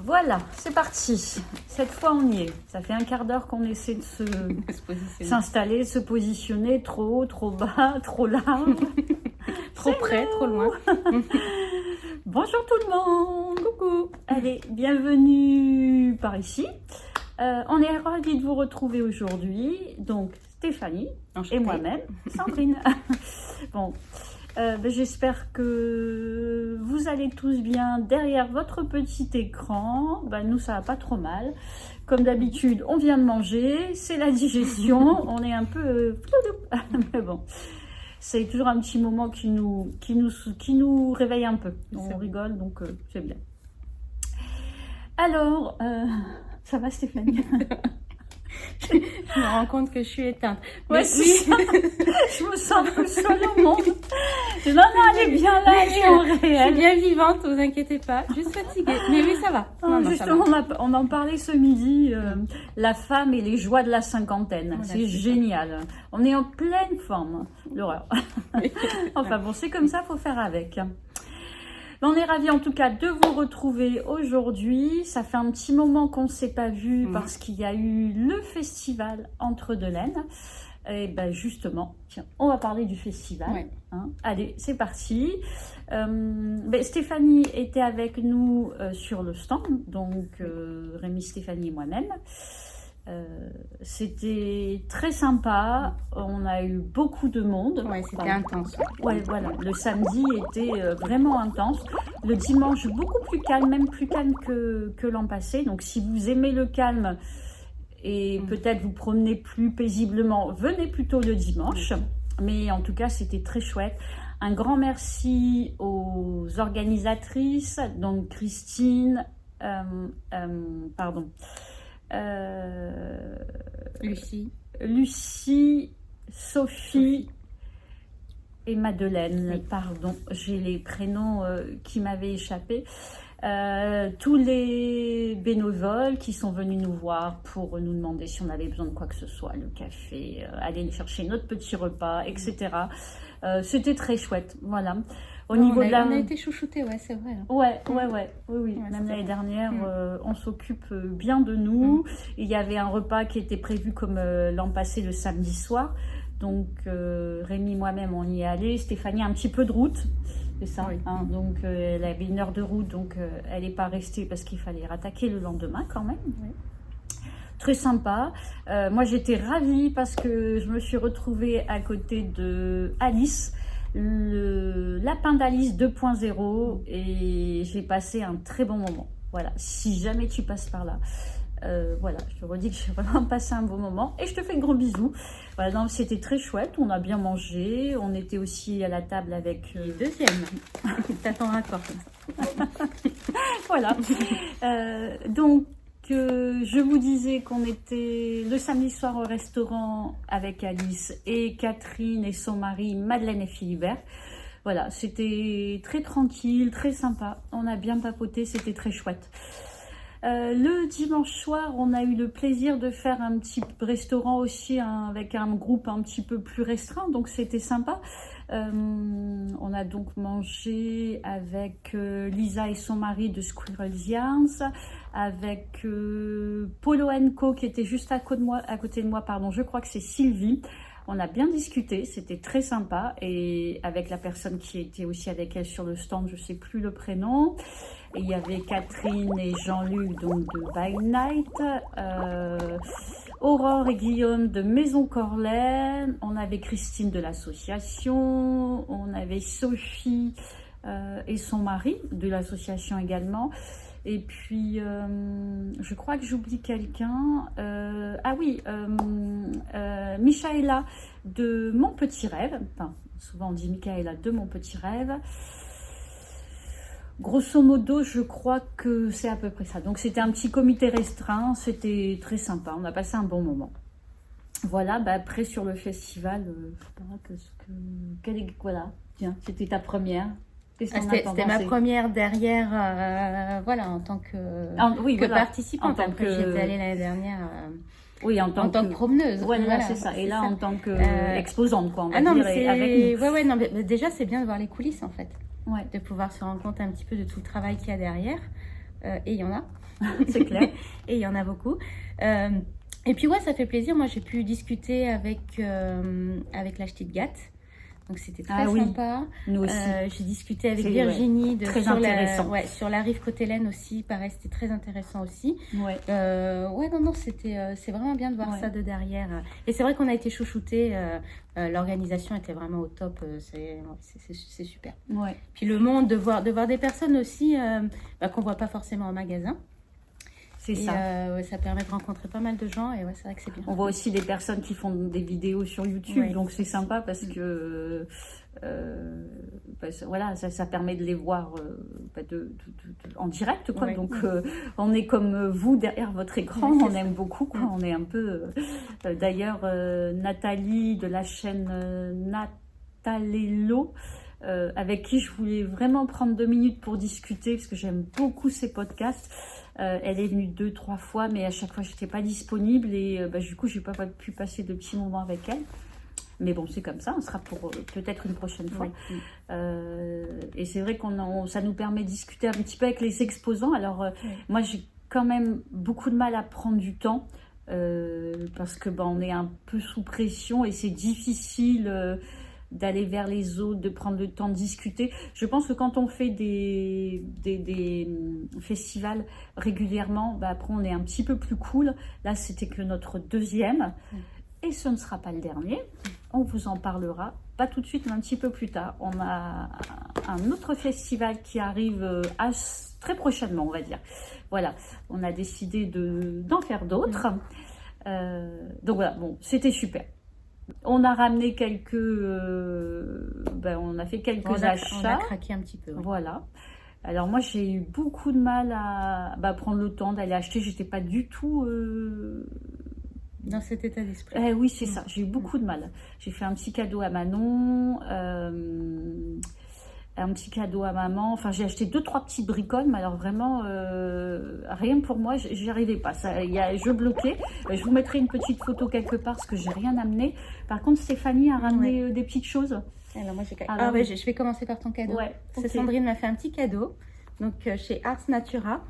Voilà, c'est parti. Cette fois, on y est. Ça fait un quart d'heure qu'on essaie de s'installer, de se positionner trop haut, trop bas, trop large. Trop près, trop loin. Bonjour tout le monde. Coucou. Allez, bienvenue par ici. On est ravis de vous retrouver aujourd'hui. Donc, Stéphanie et moi-même, Sandrine. Bon. J'espère que vous allez tous bien derrière votre petit écran. Nous, ça va pas trop mal. Comme d'habitude, on vient de manger, c'est la digestion. On est un peu... Mais bon, c'est toujours un petit moment qui nous réveille un peu. On rigole, donc c'est bien. Alors, ça va Stéphanie? Je me rends compte que je suis éteinte. Ouais, oui. Je me sens plus seule au monde. Non, elle est bien là, elle est en réel. Je suis bien vivante, vous inquiétez pas. Juste fatiguée. Mais oui, ça va. Justement, ça va. On en parlait ce midi. La femme et les joies de la cinquantaine. Voilà, c'est génial. On est en pleine forme. L'horreur. Enfin bon, c'est comme ça, faut faire avec. On est ravis en tout cas de vous retrouver aujourd'hui. Ça fait un petit moment qu'on ne s'est pas vu parce qu'il y a eu le festival Entre-deux-Laines. Et justement, tiens, on va parler du festival. Ouais. Allez, c'est parti. Stéphanie était avec nous sur le stand, donc Rémi, Stéphanie et moi-même. C'était très sympa, on a eu beaucoup de monde. Ouais, c'était intense. Ouais, voilà, le samedi était vraiment intense. Le dimanche, beaucoup plus calme, même plus calme que l'an passé. Donc, si vous aimez le calme et peut-être vous promenez plus paisiblement, venez plutôt le dimanche. Mais en tout cas, c'était très chouette. Un grand merci aux organisatrices, donc Christine, Lucie, Sophie et Madeleine. Oui. Pardon, j'ai les prénoms qui m'avaient échappé. Tous les bénévoles qui sont venus nous voir pour nous demander si on avait besoin de quoi que ce soit, le café, aller chercher notre petit repas, etc. C'était très chouette, voilà. On a été chouchoutés, ouais, c'est vrai. Oui. Même l'année dernière, on s'occupe bien de nous. Il y avait un repas qui était prévu comme l'an passé, le samedi soir. Donc, Rémi, moi-même, on y est allé. Stéphanie, un petit peu de route, c'est ça. Oui. Donc, elle avait 1 heure de route, donc elle n'est pas restée parce qu'il fallait rattaquer le lendemain quand même. Oui. Très sympa. Moi, j'étais ravie parce que je me suis retrouvée à côté de Alice, le lapin d'Alice 2.0, et j'ai passé un très bon moment. Voilà, si jamais tu passes par là, voilà, je te redis que j'ai vraiment passé un bon moment et je te fais de gros bisous. Voilà, donc c'était très chouette, on a bien mangé, on était aussi à la table avec deuxième. T'attends encore comme ça. Voilà. Donc je vous disais qu'on était le samedi soir au restaurant avec Alice et Catherine et son mari Madeleine et Philibert. Voilà, c'était très tranquille, très sympa. On a bien papoté, c'était très chouette. Le dimanche soir, on a eu le plaisir de faire un petit restaurant aussi avec un groupe un petit peu plus restreint, donc c'était sympa. On a donc mangé avec Lisa et son mari de Squirrel's Yarns, avec Polo & Co qui était juste à côté de moi, pardon, je crois que c'est Sylvie. On a bien discuté, c'était très sympa, et avec la personne qui était aussi avec elle sur le stand, je ne sais plus le prénom. Et il y avait Catherine et Jean-Luc donc de By Night, Aurore et Guillaume de Maison Corlaine, on avait Christine de l'association, on avait Sophie et son mari de l'association également. Et puis, je crois que j'oublie quelqu'un. Michaela de Mon Petit Rêve. Enfin, souvent on dit Michaela de Mon Petit Rêve. Grosso modo, je crois que c'est à peu près ça. Donc, c'était un petit comité restreint. C'était très sympa. On a passé un bon moment. Voilà, après, sur le festival, voilà. Tiens, c'était ta première. C'était ma première derrière, en tant que participante. Après, j'étais allée l'année dernière en tant que promeneuse. Voilà, c'est ça. Et là, en tant qu'exposante, quoi, on va dire, avec nous. Mais déjà, c'est bien de voir les coulisses, en fait. Ouais. De pouvoir se rendre compte un petit peu de tout le travail qu'il y a derrière. Et il y en a. C'est clair. Et il y en a beaucoup. Et puis ouais, ça fait plaisir. Moi, j'ai pu discuter avec la Stuttgart. Donc c'était très sympa. Nous aussi. J'ai discuté avec Virginie sur la rive Côte-Hélène aussi. Pareil, c'était très intéressant aussi. Ouais. C'est vraiment bien de voir ça de derrière. Et c'est vrai qu'on a été chouchoutés. L'organisation était vraiment au top. C'est super. Ouais. Puis le monde de voir des personnes aussi qu'on voit pas forcément en magasin. C'est ça. Ça permet de rencontrer pas mal de gens et c'est vrai que c'est bien. On voit aussi des personnes qui font des vidéos sur YouTube, donc c'est sympa parce que ça permet de les voir en direct, quoi. Donc on est comme vous derrière votre écran, on aime beaucoup, quoi. On est un peu. D'ailleurs, Nathalie de la chaîne Natalello. Avec qui je voulais vraiment prendre 2 minutes pour discuter parce que j'aime beaucoup ses podcasts. Elle est venue 2-3 fois, mais à chaque fois, je n'étais pas disponible et du coup, je n'ai pas pu passer de petits moments avec elle. Mais bon, c'est comme ça, on sera pour peut-être une prochaine fois. Et c'est vrai ça nous permet de discuter un petit peu avec les exposants. Alors, moi, j'ai quand même beaucoup de mal à prendre du temps parce que on est un peu sous pression et c'est difficile d'aller vers les autres, de prendre le temps de discuter. Je pense que quand on fait des festivals régulièrement, après on est un petit peu plus cool. Là, c'était que notre 2e. Et ce ne sera pas le dernier. On vous en parlera, pas tout de suite, mais un petit peu plus tard. On a un autre festival qui arrive très prochainement, on va dire. Voilà, on a décidé d'en faire d'autres. Donc voilà, c'était super. On a ramené on a fait quelques achats. On a craqué un petit peu. Voilà. Alors moi, j'ai eu beaucoup de mal à prendre le temps d'aller acheter. J'étais pas du tout dans cet état d'esprit. Oui, c'est ça. J'ai eu beaucoup de mal. J'ai fait un petit cadeau à Manon, un petit cadeau à maman. Enfin, j'ai acheté 2-3 petites bricoles, mais alors vraiment, rien pour moi, j'y arrivais pas. Je bloquais. Je vous mettrai une petite photo quelque part parce que j'ai rien amené. Par contre, Stéphanie a ramené des petites choses. Alors moi, je vais commencer par ton cadeau. Sandrine m'a fait un petit cadeau, donc chez Ars Natura.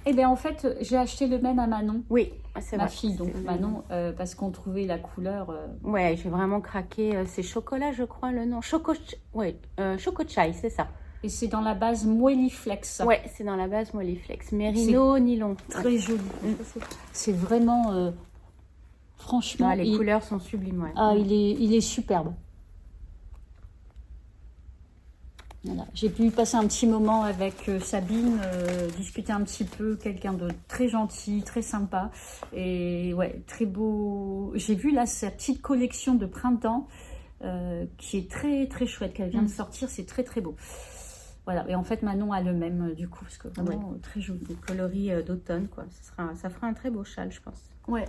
Eh bien, en fait, j'ai acheté le même à Manon. Oui, c'est ma fille, donc Manon, parce qu'on trouvait la couleur. Ouais, j'ai vraiment craqué. C'est chocolat, je crois, le nom. Choco Chai, c'est ça. Et c'est dans la base Moelliflex. Ouais, c'est dans la base Moelliflex. Mérino, nylon. Très joli. C'est vraiment. Franchement. Les couleurs sont sublimes. Il est superbe. Voilà. J'ai pu passer un petit moment avec Sabine, discuter un petit peu, quelqu'un de très gentil, très sympa et très beau. J'ai vu là sa petite collection de printemps qui est très très chouette, qu'elle vient de sortir, c'est très très beau. Voilà, et en fait Manon a le même du coup, parce que vraiment très joli. Des coloris d'automne, quoi. Ça fera un très beau châle, je pense. Ouais.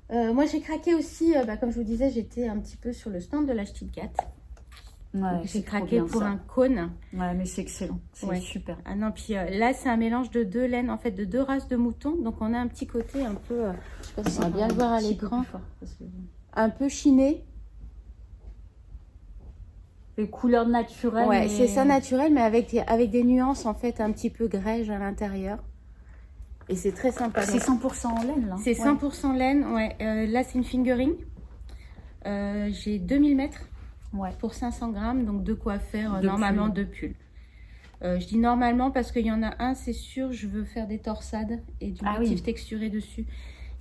Moi j'ai craqué aussi, comme je vous disais, j'étais un petit peu sur le stand de la Stuttgart. Ouais, j'ai craqué pour un cône. Ouais, mais c'est excellent, c'est super. Ah non, puis là c'est un mélange de 2 laines, en fait, de 2 races de moutons. Donc on a un petit côté un peu, je sais pas si on va bien le voir à l'écran, un peu chiné. Les couleurs naturelles. Ouais, c'est ça, naturel, mais avec des nuances en fait un petit peu grège à l'intérieur. Et c'est très sympa. C'est 100% en laine là. C'est 100% laine, ouais. Là c'est une fingering. J'ai 2000 mètres. Pour 500 grammes, donc de quoi faire normalement 2 pulls. Je dis normalement parce qu'il y en a un, c'est sûr, je veux faire des torsades et du motif texturé dessus.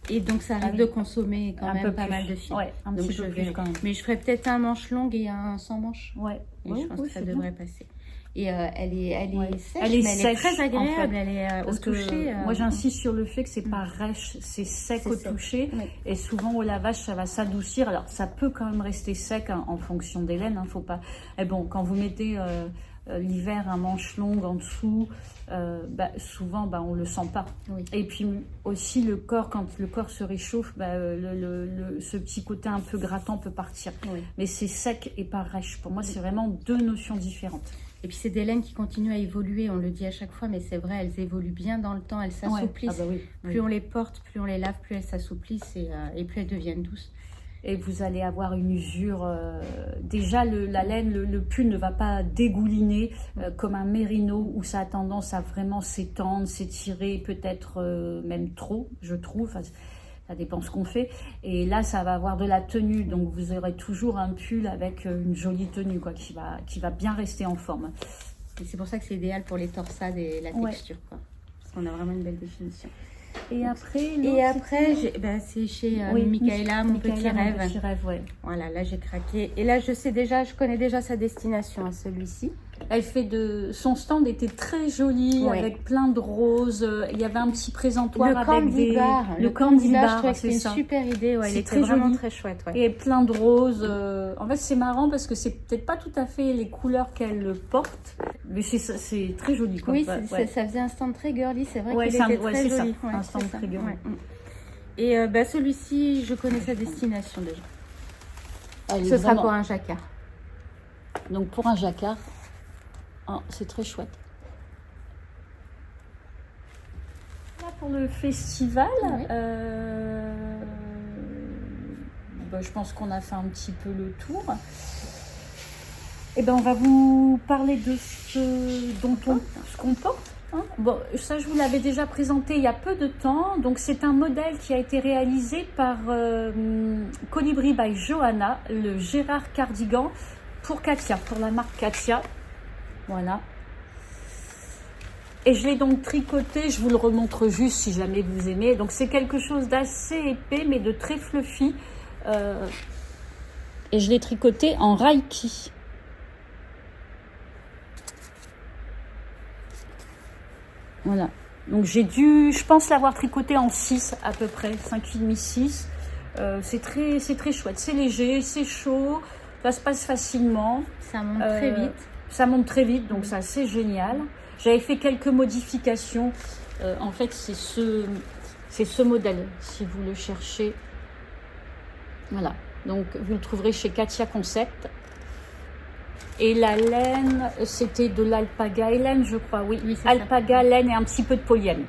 Et donc ça arrive de consommer quand même pas mal de fils. Ouais, un petit peu plus quand même. Mais je ferai peut-être un manche longue et un sans manche. Ouais. Et je pense que ça devrait passer. Et elle est sèche, elle est très agréable, en fait. Elle est au toucher. Moi j'insiste sur le fait que c'est pas rêche, c'est sec au toucher. Et souvent au lavage ça va s'adoucir. Alors ça peut quand même rester sec en fonction des laines. Faut pas. Et bon, quand vous mettez l'hiver un manche longue en dessous, souvent on le sent pas. Et puis aussi le corps, quand le corps se réchauffe, ce petit côté un peu grattant peut partir. Mais c'est sec et pas rêche. Pour moi c'est vraiment 2 notions différentes. Et puis c'est des laines qui continuent à évoluer, on le dit à chaque fois, mais c'est vrai, elles évoluent bien dans le temps, elles s'assouplissent. Plus on les porte, plus on les lave, plus elles s'assouplissent et plus elles deviennent douces. et vous allez avoir une usure. Déjà, la laine, le pull ne va pas dégouliner comme un mérino où ça a tendance à vraiment s'étendre, s'étirer, peut-être même trop, je trouve. Enfin, ça dépend ce qu'on fait. Et là, ça va avoir de la tenue, donc vous aurez toujours un pull avec une jolie tenue, quoi, qui va bien rester en forme. Et c'est pour ça que c'est idéal pour les torsades et la texture, quoi. Parce qu'on a vraiment une belle définition. Et après, c'est chez Michaela, mon petit rêve. Ouais. Voilà, là j'ai craqué. Et là, je connais déjà sa destination à celui-ci. Elle fait son stand était très joli, avec plein de roses. Il y avait un petit présentoir avec le candy bar. Je trouvais que c'était une super idée. Ouais, il était vraiment joli. Très chouette. Ouais. Et plein de roses. En fait, c'est marrant parce que c'est peut-être pas tout à fait les couleurs qu'elle porte, mais c'est très joli. Quoi. Oui, ça faisait un stand très girly. C'est vrai qu'il était très joli. Ça, un stand très girly. Et celui-ci, je connais sa destination déjà. Ce sera pour un jacquard. Donc pour un jacquard. Oh, c'est très chouette. Là pour le festival, je pense qu'on a fait un petit peu le tour. Et on va vous parler de ce qu'on porte. Hein. Bon, ça je vous l'avais déjà présenté il y a peu de temps. Donc c'est un modèle qui a été réalisé par Colibri by Johanna, le Gérard cardigan pour Katia, pour la marque Katia. Voilà. Et je l'ai donc tricoté, je vous le remontre juste si jamais vous aimez. Donc c'est quelque chose d'assez épais mais de très fluffy. Et je l'ai tricoté en Reiki. Voilà. Donc je pense l'avoir tricoté en 6 à peu près, 5,5, 6. C'est très chouette, c'est léger, c'est chaud, ça se passe facilement. Ça monte très vite. Ça monte très vite, donc ça c'est génial. J'avais fait quelques modifications. En fait, c'est ce modèle, si vous le cherchez. Voilà, donc vous le trouverez chez Katia Concept. Et la laine, c'était de l'alpaga et laine, je crois, oui. Alpaga, laine et un petit peu de polyamide.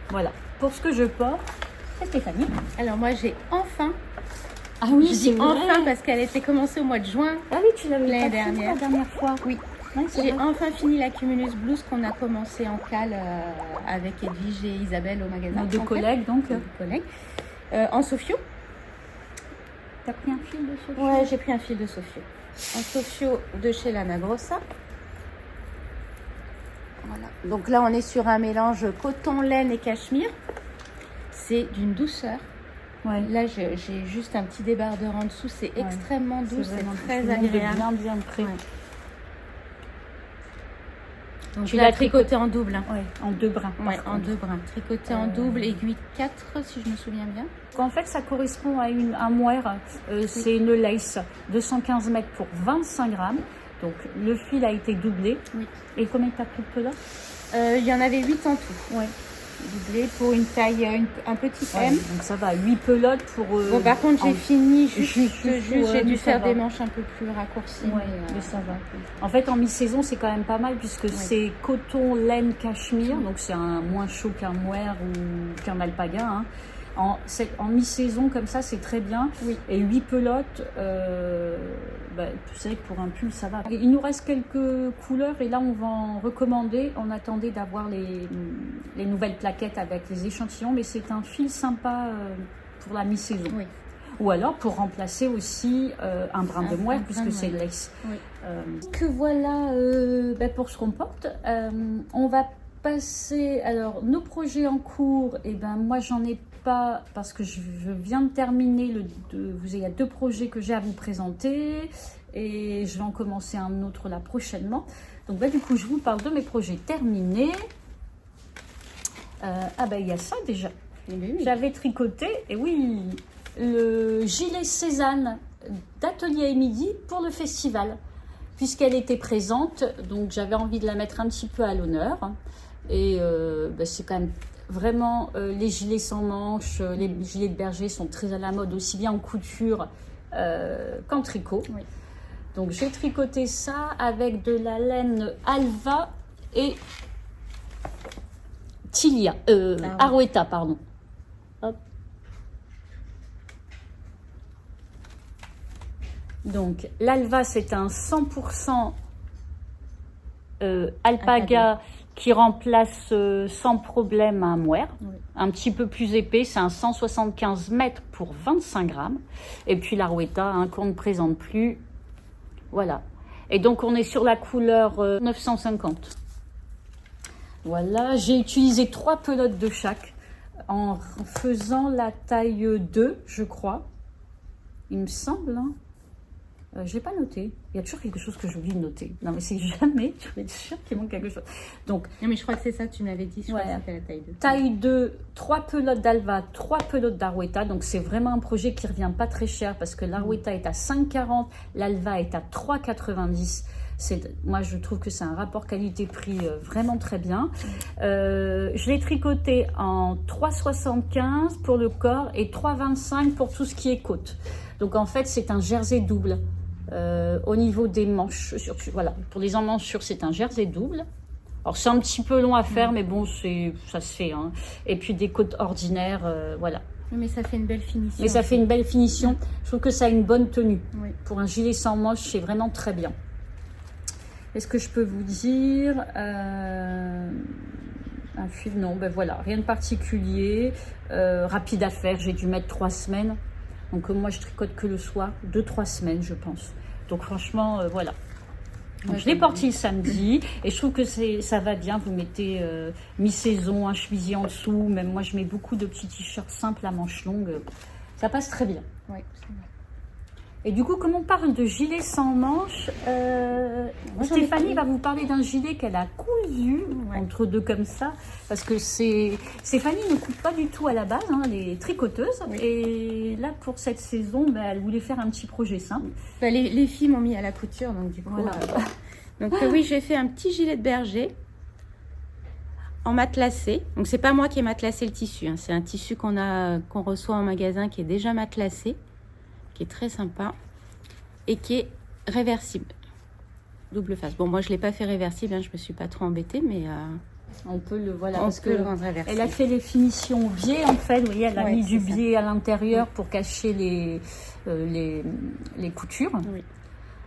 Voilà, pour ce que je porte, c'est Stéphanie. Alors moi, j'ai enfin... Ah oui, je dis enfin parce qu'elle était commencée au mois de juin. Ah oui, tu l'avais l'année dernière. La dernière fois. Oui. J'ai enfin fini la Cumulus Blues qu'on a commencé en cale avec Edwige et Isabelle au magasin. Nos deux collègues, donc. En Sofio. T'as pris un fil de Sofio? Ouais, j'ai pris un fil de Sofio. En Sofio de chez Lana Grossa. Voilà. Donc là, on est sur un mélange coton, laine et cachemire. C'est d'une douceur. Ouais. Là, j'ai juste un petit débardeur en dessous. C'est extrêmement doux, c'est très agréable. Bien prêt. Ouais. Donc tu l'as tricoté en double. Hein. Oui, en 2 brins. Oui, en 2 brins. Tricoté en double, aiguille 4, si je me souviens bien. En fait, ça correspond à un moire. C'est une lace 215 mètres pour 25 grammes. Donc, le fil a été doublé. Oui. Et combien tu as pris de pelote? Il y en avait 8 en tout. Oui. Doublé pour une taille, un petit M. Donc ça va, 8 pelotes pour... bon, par contre, j'ai fini juste j'ai dû faire des manches un peu plus raccourcies. Ouais, mais ça va. En fait, en mi-saison, c'est quand même pas mal puisque c'est coton, laine, cachemire. Donc c'est moins chaud qu'un mohair ou qu'un alpaga. Hein. En mi-saison, comme ça, c'est très bien. Oui. Et 8 pelotes, c'est vrai que pour un pull, ça va. Il nous reste quelques couleurs et là, on va en recommander. On attendait d'avoir les nouvelles plaquettes avec les échantillons, mais c'est un fil sympa pour la mi-saison. Oui. Ou alors pour remplacer aussi un brin de mohair, puisque c'est lace. Oui. Que voilà pour ce qu'on porte. On va passer, alors nos projets en cours, moi j'en ai pas parce que je viens de terminer il y a 2 projets que j'ai à vous présenter et je vais en commencer un autre là prochainement. Donc du coup je vous parle de mes projets terminés. Il y a ça déjà. J'avais tricoté, et oui, le gilet Cézanne d'Atelier et Midi pour le festival, puisqu'elle était présente, donc j'avais envie de la mettre un petit peu à l'honneur. Et c'est quand même vraiment les gilets sans manches, les gilets de berger sont très à la mode, aussi bien en couture qu'en tricot. Oui. Donc j'ai tricoté ça avec de la laine Alva et Tilia, Arouetta, pardon. Hop. Donc, l'Alva, c'est un 100% alpaga qui remplace sans problème un mohair. Oui. Un petit peu plus épais, c'est un 175 mètres pour 25 grammes. Et puis l'Arouetta, qu'on ne présente plus. Voilà. Et donc, on est sur la couleur 950. Voilà, j'ai utilisé 3 pelotes de chaque en faisant la taille 2, je crois. Il me semble, hein. Je n'ai pas noté. Il y a toujours quelque chose que j'oublie de noter. Non, mais c'est jamais, je vais être sûre qu'il manque quelque chose. Donc, non, mais je crois que c'est ça, tu m'avais dit, je crois que c'était la taille 2. Taille 2, 3 pelotes d'Alva, 3 pelotes d'Arouetta. Donc, c'est vraiment un projet qui ne revient pas très cher parce que l'Arouetta est à 5,40, l'Alva est à 3,90. Moi, je trouve que c'est un rapport qualité-prix vraiment très bien. Je l'ai tricoté en 3,75 pour le corps et 3,25 pour tout ce qui est côte. Donc, en fait, c'est un jersey double. Au niveau des manches, voilà, pour les emmanchures, c'est un jersey double. Alors, c'est un petit peu long à faire, mais bon, ça se fait. Hein. Et puis, des côtes ordinaires, voilà. Mais ça fait une belle finition. Mais ça fait une belle finition. Je trouve que ça a une bonne tenue. Oui. Pour un gilet sans manches, c'est vraiment très bien. Est-ce que je peux vous dire un fil? Non, ben voilà, rien de particulier. Rapide à faire, j'ai dû mettre 3 semaines. Donc moi, je tricote que le soir, 2-3 semaines, je pense. Donc franchement, voilà. Donc, je l'ai porté le samedi et je trouve que ça va bien. Vous mettez mi-saison, un chemisier en dessous. Même moi, je mets beaucoup de petits t-shirts simples à manches longues. Ça passe très bien. Oui, c'est vrai. Et du coup, comme on parle de gilet sans manches, Stéphanie va vous parler d'un gilet qu'elle a cousu, entre deux comme ça, parce que Stéphanie ne coupe pas du tout à la base, hein, elle est tricoteuse, et là, pour cette saison, elle voulait faire un petit projet simple. Les filles m'ont mis à la couture, donc du coup... Voilà. Donc oui, j'ai fait un petit gilet de berger en matelassé. Donc c'est pas moi qui ai matelassé le tissu, hein, c'est un tissu qu'on reçoit en magasin qui est déjà matelassé, qui est très sympa et qui est réversible, double face. Bon, moi je l'ai pas fait réversible, hein, je me suis pas trop embêtée, mais on peut le le rendre réversible. Elle a fait les finitions au biais, en fait, vous voyez, elle a mis du biais à l'intérieur pour cacher les coutures. Oui.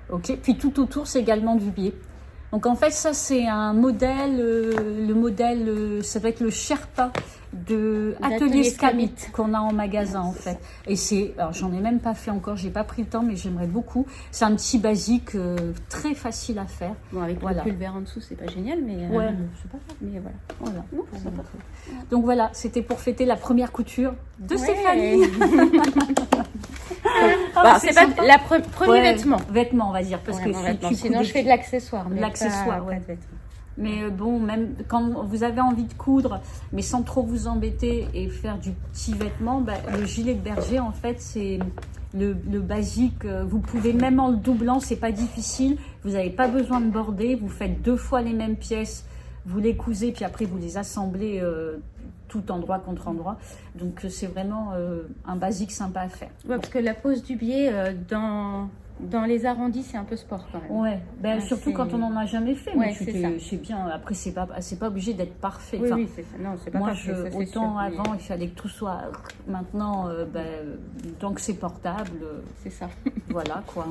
Ok, puis tout autour c'est également du biais. Donc en fait ça c'est un modèle, le modèle, ça va être le Sherpa de Atelier Scamit qu'on a en magasin en fait. Et alors j'en ai même pas fait encore, j'ai pas pris le temps, mais j'aimerais beaucoup. C'est un petit basique très facile à faire. Bon, avec le pulver en dessous c'est pas génial, mais ouais, c'est pas grave. Mais voilà. Non, c'est pas fait. Donc voilà, c'était pour fêter la première couture de Stéphanie. C'est pas le premier vêtement. Vêtement, on va dire, parce que sinon je fais de l'accessoire. L'accessoire, ouais. Mais bon, même quand vous avez envie de coudre, mais sans trop vous embêter et faire du petit vêtement, le gilet de berger, en fait, c'est le basique. Vous pouvez, même en le doublant, c'est pas difficile. Vous n'avez pas besoin de border. Vous faites 2 fois les mêmes pièces. Vous les cousez, puis après, vous les assemblez tout endroit contre endroit. Donc, c'est vraiment un basique sympa à faire. Ouais, parce que la pose du biais dans les arrondis, c'est un peu sport quand même. Ouais, surtout quand on n'en a jamais fait. Ouais, c'est bien. Après, c'est pas obligé d'être parfait. Oui, c'est ça. Non, c'est pas parfait. Autant avant, il fallait que tout soit. Maintenant, tant que c'est portable. C'est ça. Voilà quoi.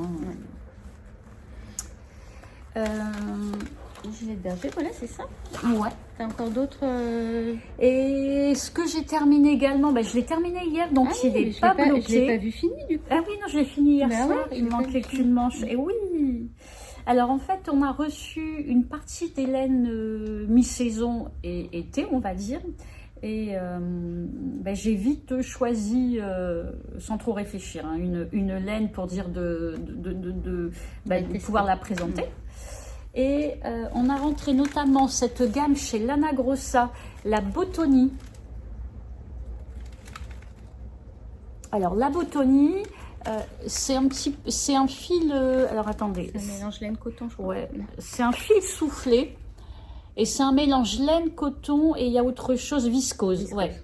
Gilet de berger, voilà, c'est ça. Ouais. T'as encore d'autres Et ce que j'ai terminé également, je l'ai terminé hier, donc il n'est pas bloqué. Je l'ai pas vu fini du coup. Ah oui, non, je l'ai fini hier soir. Il manquait qu'une manche. Et oui. Alors en fait, on a reçu une partie des laines mi-saison et été, on va dire. Et j'ai vite choisi, sans trop réfléchir, hein, une laine pour dire de pouvoir la présenter. Et on a rentré notamment cette gamme chez Lana Grossa, la Bottoni. Alors la Bottoni, c'est un fil. Alors attendez. C'est un mélange laine-coton, je crois. Ouais, c'est un fil soufflé et c'est un mélange laine-coton et il y a autre chose, viscose. Ouais.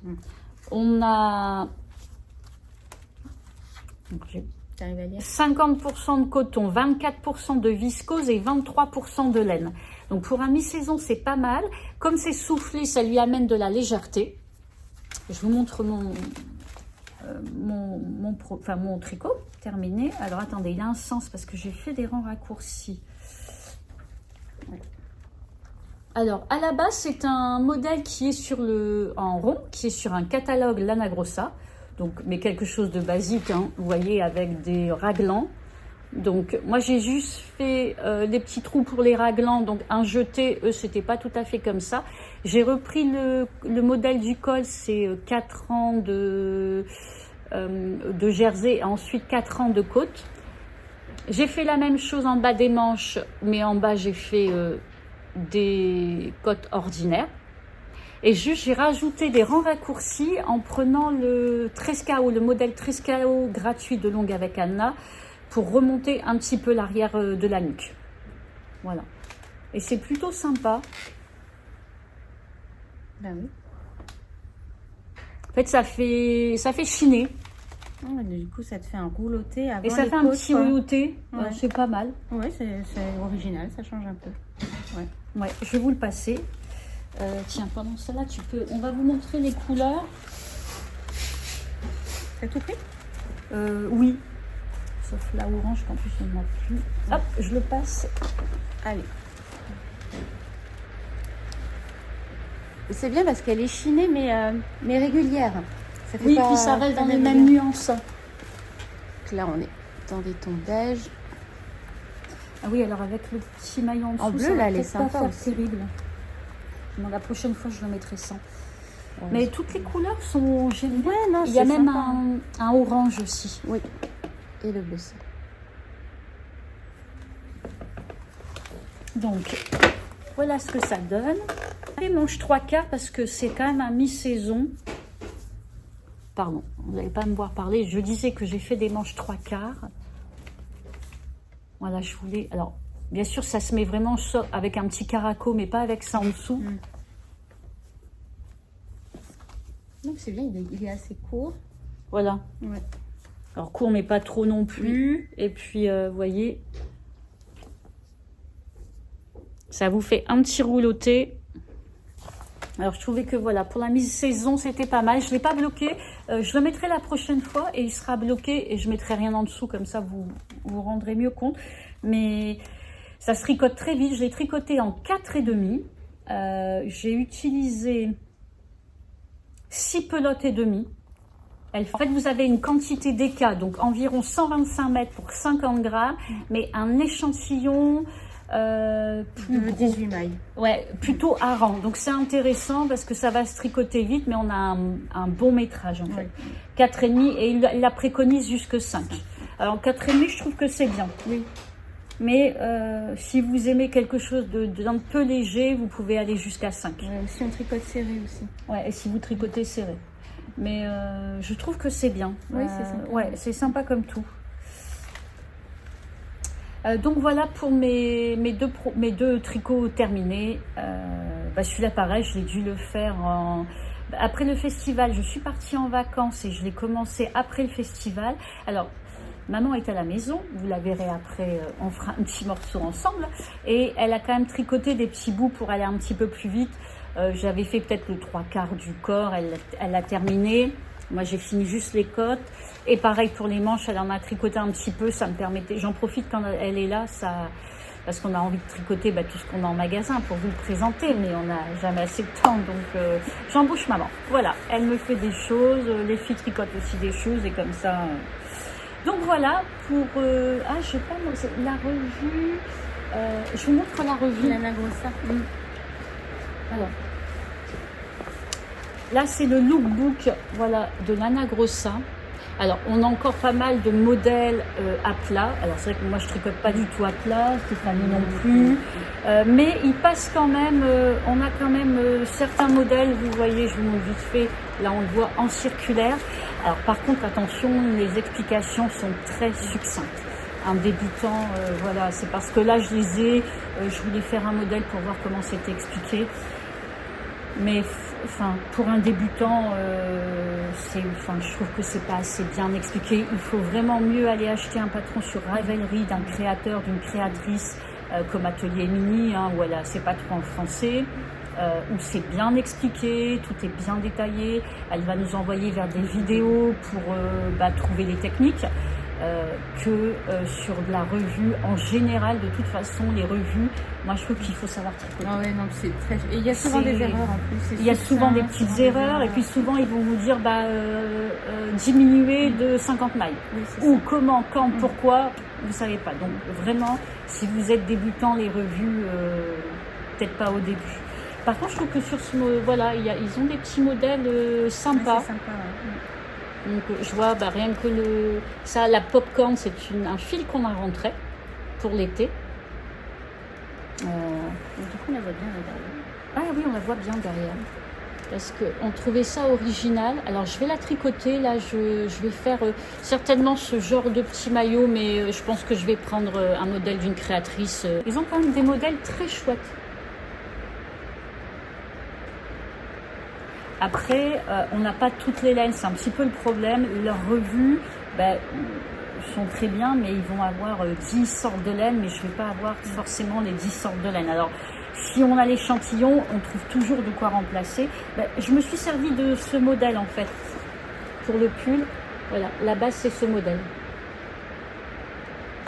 On a. 50% de coton, 24% de viscose et 23% de laine. Donc pour un mi-saison, c'est pas mal. Comme c'est soufflé, ça lui amène de la légèreté. Je vous montre mon tricot. terminer. Alors attendez, il a un sens parce que j'ai fait des rangs raccourcis. Ouais. Alors à la base c'est un modèle qui est en rond, qui est sur un catalogue Lana Grossa, donc mais quelque chose de basique, hein, vous voyez, avec des raglans. Donc moi j'ai juste fait des petits trous pour les raglans, donc un jeté, eux c'était pas tout à fait comme ça. J'ai repris le modèle du col, c'est 4 ans de jersey et ensuite 4 ans de côte. J'ai fait la même chose en bas des manches, mais en bas j'ai fait des côtes ordinaires. Et juste j'ai rajouté des rangs raccourcis en prenant le Trescao, le modèle Trescao gratuit de longue avec Anna, pour remonter un petit peu l'arrière de la nuque. Voilà. Et c'est plutôt sympa. Ben oui. En fait, ça fait chiner. Du coup, ça te fait un rouloté avant. Et ça fait un petit rouloté. Ouais. C'est pas mal. Ouais, c'est original, ça change un peu. Ouais. Ouais, je vais vous le passer. Tiens, pendant cela, on va vous montrer les couleurs. T'as tout pris? Oui. Sauf la orange qu'en plus il n'y en a plus. Hop, je le passe. Allez. C'est bien parce qu'elle est chinée mais régulière. Ça fait puis ça reste dans les mêmes nuances. Donc là on est dans des tons beige. Ah oui, alors avec le petit maillot en dessous, en bleu là elle est sympa pas aussi. Terrible. Bon, la prochaine fois je le mettrai sans. Ouais, mais toutes les couleurs sont géniales. Ouais, non, il y a même un orange aussi. Oui. Et le bleu. Donc, voilà ce que ça donne. Les manches 3/4 parce que c'est quand même à mi-saison. Pardon, vous n'allez pas me voir parler. Je disais que j'ai fait des manches 3/4. Voilà, je voulais... Alors, bien sûr, ça se met vraiment avec un petit caraco, mais pas avec ça en dessous. Donc, c'est bien, il est assez court. Voilà. Ouais. Alors court mais pas trop non plus. Et puis vous voyez, ça vous fait un petit rouloté. Alors je trouvais que voilà, pour la mi-saison c'était pas mal. Je ne l'ai pas bloqué, je le mettrai la prochaine fois et il sera bloqué et je mettrai rien en dessous, comme ça vous vous rendrez mieux compte. Mais ça se tricote très vite. Je l'ai tricoté en 4,5. J'ai utilisé 6 pelotes et demi. En fait, vous avez une quantité d'éca, donc environ 125 mètres pour 50 grammes, mais un échantillon de 18 mailles. Ouais, plutôt à rang. Donc c'est intéressant parce que ça va se tricoter vite, mais on a un bon métrage en fait. 4,5 et il la préconise jusque 5. Alors 4,5, je trouve que c'est bien. Oui. Mais si vous aimez quelque chose d'un peu léger, vous pouvez aller jusqu'à 5. Si on tricote serré aussi. Ouais, et si vous tricotez serré. Mais je trouve que c'est bien. Oui, c'est sympa. Ouais, c'est sympa comme tout. Donc voilà pour mes deux tricots terminés. Celui-là pareil, je l'ai dû le faire après le festival. Je suis partie en vacances et je l'ai commencé après le festival. Alors maman est à la maison, vous la verrez après, on fera un petit morceau ensemble. Et elle a quand même tricoté des petits bouts pour aller un petit peu plus vite. J'avais fait peut-être le 3/4 du corps, elle a terminé. Moi j'ai fini juste les côtes. Et pareil pour les manches, elle en a tricoté un petit peu, ça me permettait. J'en profite quand elle est là, parce qu'on a envie de tricoter tout ce qu'on a en magasin pour vous le présenter, mais on n'a jamais assez de temps, donc j'embauche maman. Voilà, elle me fait des choses, les filles tricotent aussi des choses, et comme ça. Donc voilà pour je sais pas, la revue. Je vous montre la revue. Lana Grossa. Alors, là c'est le lookbook, voilà, de Lana Grossa. Alors on a encore pas mal de modèles à plat. Alors c'est vrai que moi je tricote pas du tout à plat, Stéphanie non plus, mais il passe quand même. On a quand même certains modèles. Vous voyez, je vous montre vite fait. Là on le voit en circulaire. Alors par contre attention, les explications sont très succinctes. Un débutant, voilà, c'est parce que là je les ai. Je voulais faire un modèle pour voir comment c'était expliqué. Mais enfin, pour un débutant, je trouve que c'est pas assez bien expliqué. Il faut vraiment mieux aller acheter un patron sur Ravelry d'un créateur, d'une créatrice comme Atelier Mini, où c'est pas trop en français, où c'est bien expliqué, tout est bien détaillé. Elle va nous envoyer vers des vidéos pour trouver les techniques. que sur de la revue en général. De toute façon, les revues, moi je trouve qu'il faut savoir tricoter. Ah ouais, non, c'est très... Et il y a souvent des erreurs en plus. Il y a souvent des petites erreurs, et puis souvent ils vont vous dire diminuer de 50 mailles. Oui, ou comment, quand, pourquoi, vous savez pas. Donc vraiment, si vous êtes débutant, les revues, peut-être pas au début. Par contre, je trouve que sur ce voilà, ils ont des petits modèles sympas. C'est sympa, ouais. Donc je vois rien que ça, la popcorn, c'est un fil qu'on a rentré pour l'été. Du coup, on la voit bien là derrière. Ah oui, on la voit bien derrière. Parce qu'on trouvait ça original. Alors je vais la tricoter. Là, je vais faire certainement ce genre de petit maillot, mais je pense que je vais prendre un modèle d'une créatrice. Ils ont quand même des modèles très chouettes. Après, on n'a pas toutes les laines, c'est un petit peu le problème. Leurs revues sont très bien, mais ils vont avoir 10 sortes de laine, mais je ne vais pas avoir forcément les 10 sortes de laine. Alors, si on a l'échantillon, on trouve toujours de quoi remplacer. Je me suis servi de ce modèle, en fait, pour le pull. Voilà, la base, c'est ce modèle.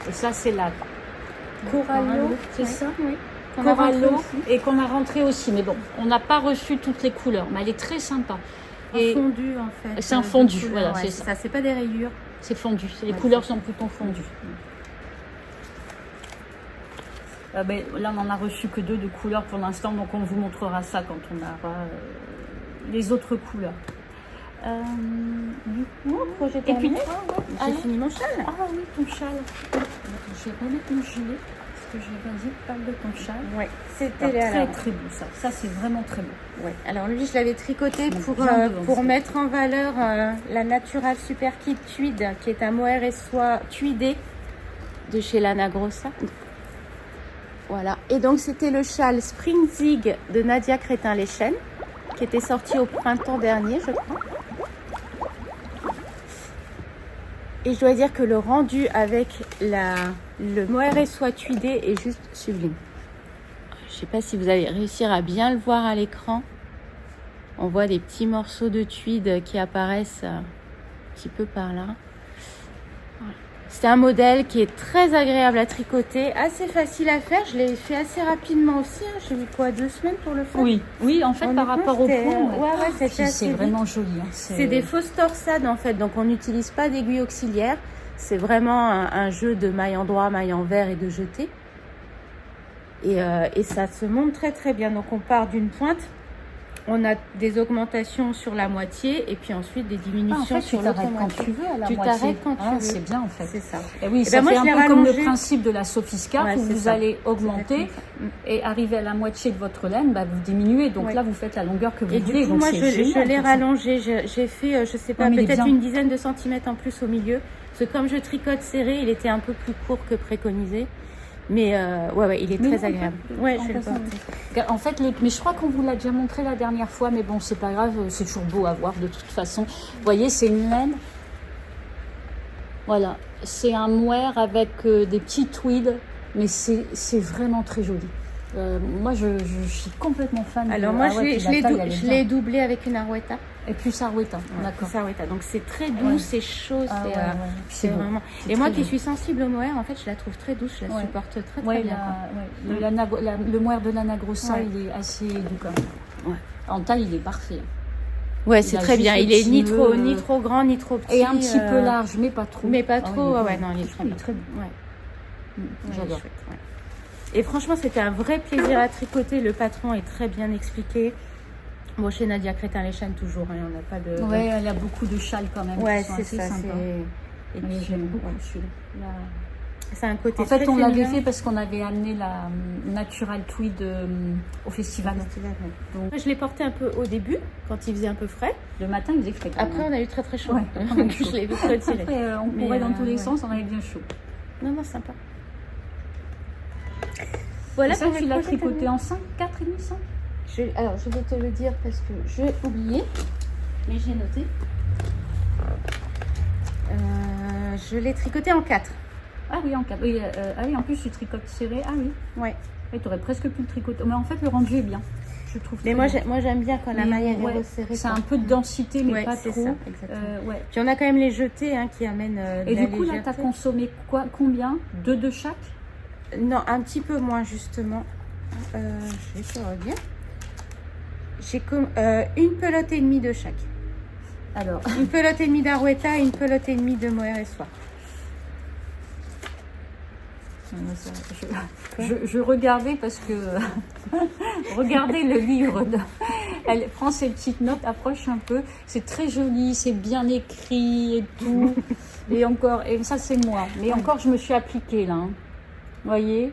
Et ça, c'est la Corallo, c'est ça? Oui. Corallo, et qu'on a rentré aussi, mais bon, on n'a pas reçu toutes les couleurs, mais elle est très sympa. Et fondu en fait. C'est un fondu, voilà, c'est ça. C'est pas des rayures. C'est fondu, les couleurs sont plutôt fondues. Là, on n'en a reçu que 2 de couleurs pour l'instant, donc on vous montrera ça quand on aura les autres couleurs. Du coup, projet terminé. Et puis toi, j'ai fini mon châle. Ah oui, ton châle. Je vais remettre mon gilet. Vas-y, parle de ton châle. Ouais, c'était très beau ça. Ça, c'est vraiment très beau. Ouais. Alors lui, je l'avais tricoté pour mettre en valeur la Natural Super Kit Tweed, qui est un mohair et soie tweedé de chez Lana Grossa. Voilà. Et donc, c'était le châle Spring Zig de Nadia Crétin-Leschen, qui était sorti au printemps dernier, je crois. Et je dois dire que le rendu avec le mohair et soie tweedé est juste sublime. Je ne sais pas si vous allez réussir à bien le voir à l'écran. On voit des petits morceaux de tweed qui apparaissent un petit peu par là. C'est un modèle qui est très agréable à tricoter, assez facile à faire. Je l'ai fait assez rapidement aussi. J'ai mis 2 semaines pour le faire. Oui, en fait, par rapport au point, c'est vraiment joli. C'est des fausses torsades en fait, donc on n'utilise pas d'aiguille auxiliaire. C'est vraiment un jeu de maille en droit, maille en vert et de jeté. Et ça se monte très très bien. Donc on part d'une pointe. On a des augmentations sur la moitié et puis ensuite des diminutions sur l'autre moitié. Quand tu veux à la moitié. Tu t'arrêtes quand tu veux. C'est bien en fait. C'est ça. Et oui, ça fait un peu comme le principe de la sophisca où vous allez augmenter et arriver à la moitié de votre laine, vous diminuez. Donc là, vous faites la longueur que vous voulez. Du coup, moi, je l'ai rallongé. J'ai fait, je sais pas, peut-être une dizaine de centimètres en plus au milieu. Parce que comme je tricote serré, il était un peu plus court que préconisé. Mais il est très agréable. Ouais, je vais le porter. En fait, mais je crois qu'on vous l'a déjà montré la dernière fois, mais bon, c'est pas grave, c'est toujours beau à voir de toute façon. Vous voyez, c'est une laine. Voilà, c'est un mohair avec des petits tweeds, mais c'est vraiment très joli. Moi, je suis complètement fan. Alors moi, je l'ai doublé avec une Arwetta. Et plus Arwetta, d'accord. Arwetta. Donc c'est très doux, c'est chaud, c'est vraiment. Et moi qui suis sensible au mohair, en fait, je la trouve très douce, je la supporte très bien. Le mohair de Lana Grossa, il est assez doux quand même. En taille, il est parfait. Ouais, c'est très bien. Il est ni trop grand, ni trop petit. Et un petit peu large, mais pas trop. Mais pas trop, non, il est très bon. J'adore. Et franchement, c'était un vrai plaisir à tricoter. Le patron est très bien expliqué. Bon, chez Nadia Crétin-Leschen, toujours, on n'a pas de... Ouais, elle a beaucoup de châles quand même. Ouais, c'est ça. Et puis, j'aime beaucoup celui-là. C'est un côté en fait, on l'avait fait parce qu'on avait amené la Natural Tweed au festival. Donc, je l'ai porté un peu au début, quand il faisait un peu frais. Le matin, il faisait frais. Après, on a eu très très chaud. Donc, je l'ai vite retiré. Après, on courait dans tous les sens, on avait bien chaud. Non, sympa. Voilà, ça, tu l'as tricoté en 5, 4,5, 5 Alors, je vais te le dire parce que j'ai oublié, mais j'ai noté. Je l'ai tricoté en 4. Ah oui, en 4. Oui, en plus, tu tricotes serré. Ah oui. Ouais. Tu aurais presque pu le tricoter. Mais en fait, le rendu est bien. je trouve. Mais moi j'aime bien quand la maille elle est resserrée. C'est un peu de densité, mais pas trop. Ça, exactement. Puis on a quand même les jetés qui amènent Et du coup, là, tu as consommé combien? 2 de chaque? Non, un petit peu moins, justement. Je vais te redire. J'ai une pelote et demie de chaque. Alors, une pelote et demie d'Arwetta et une pelote et demie de Mohair et Soie. Je regardais parce que regardez le livre elle prend ses petites notes, approche un peu, c'est très joli, c'est bien écrit et tout, et ça c'est moi, mais encore je me suis appliquée là, vous voyez,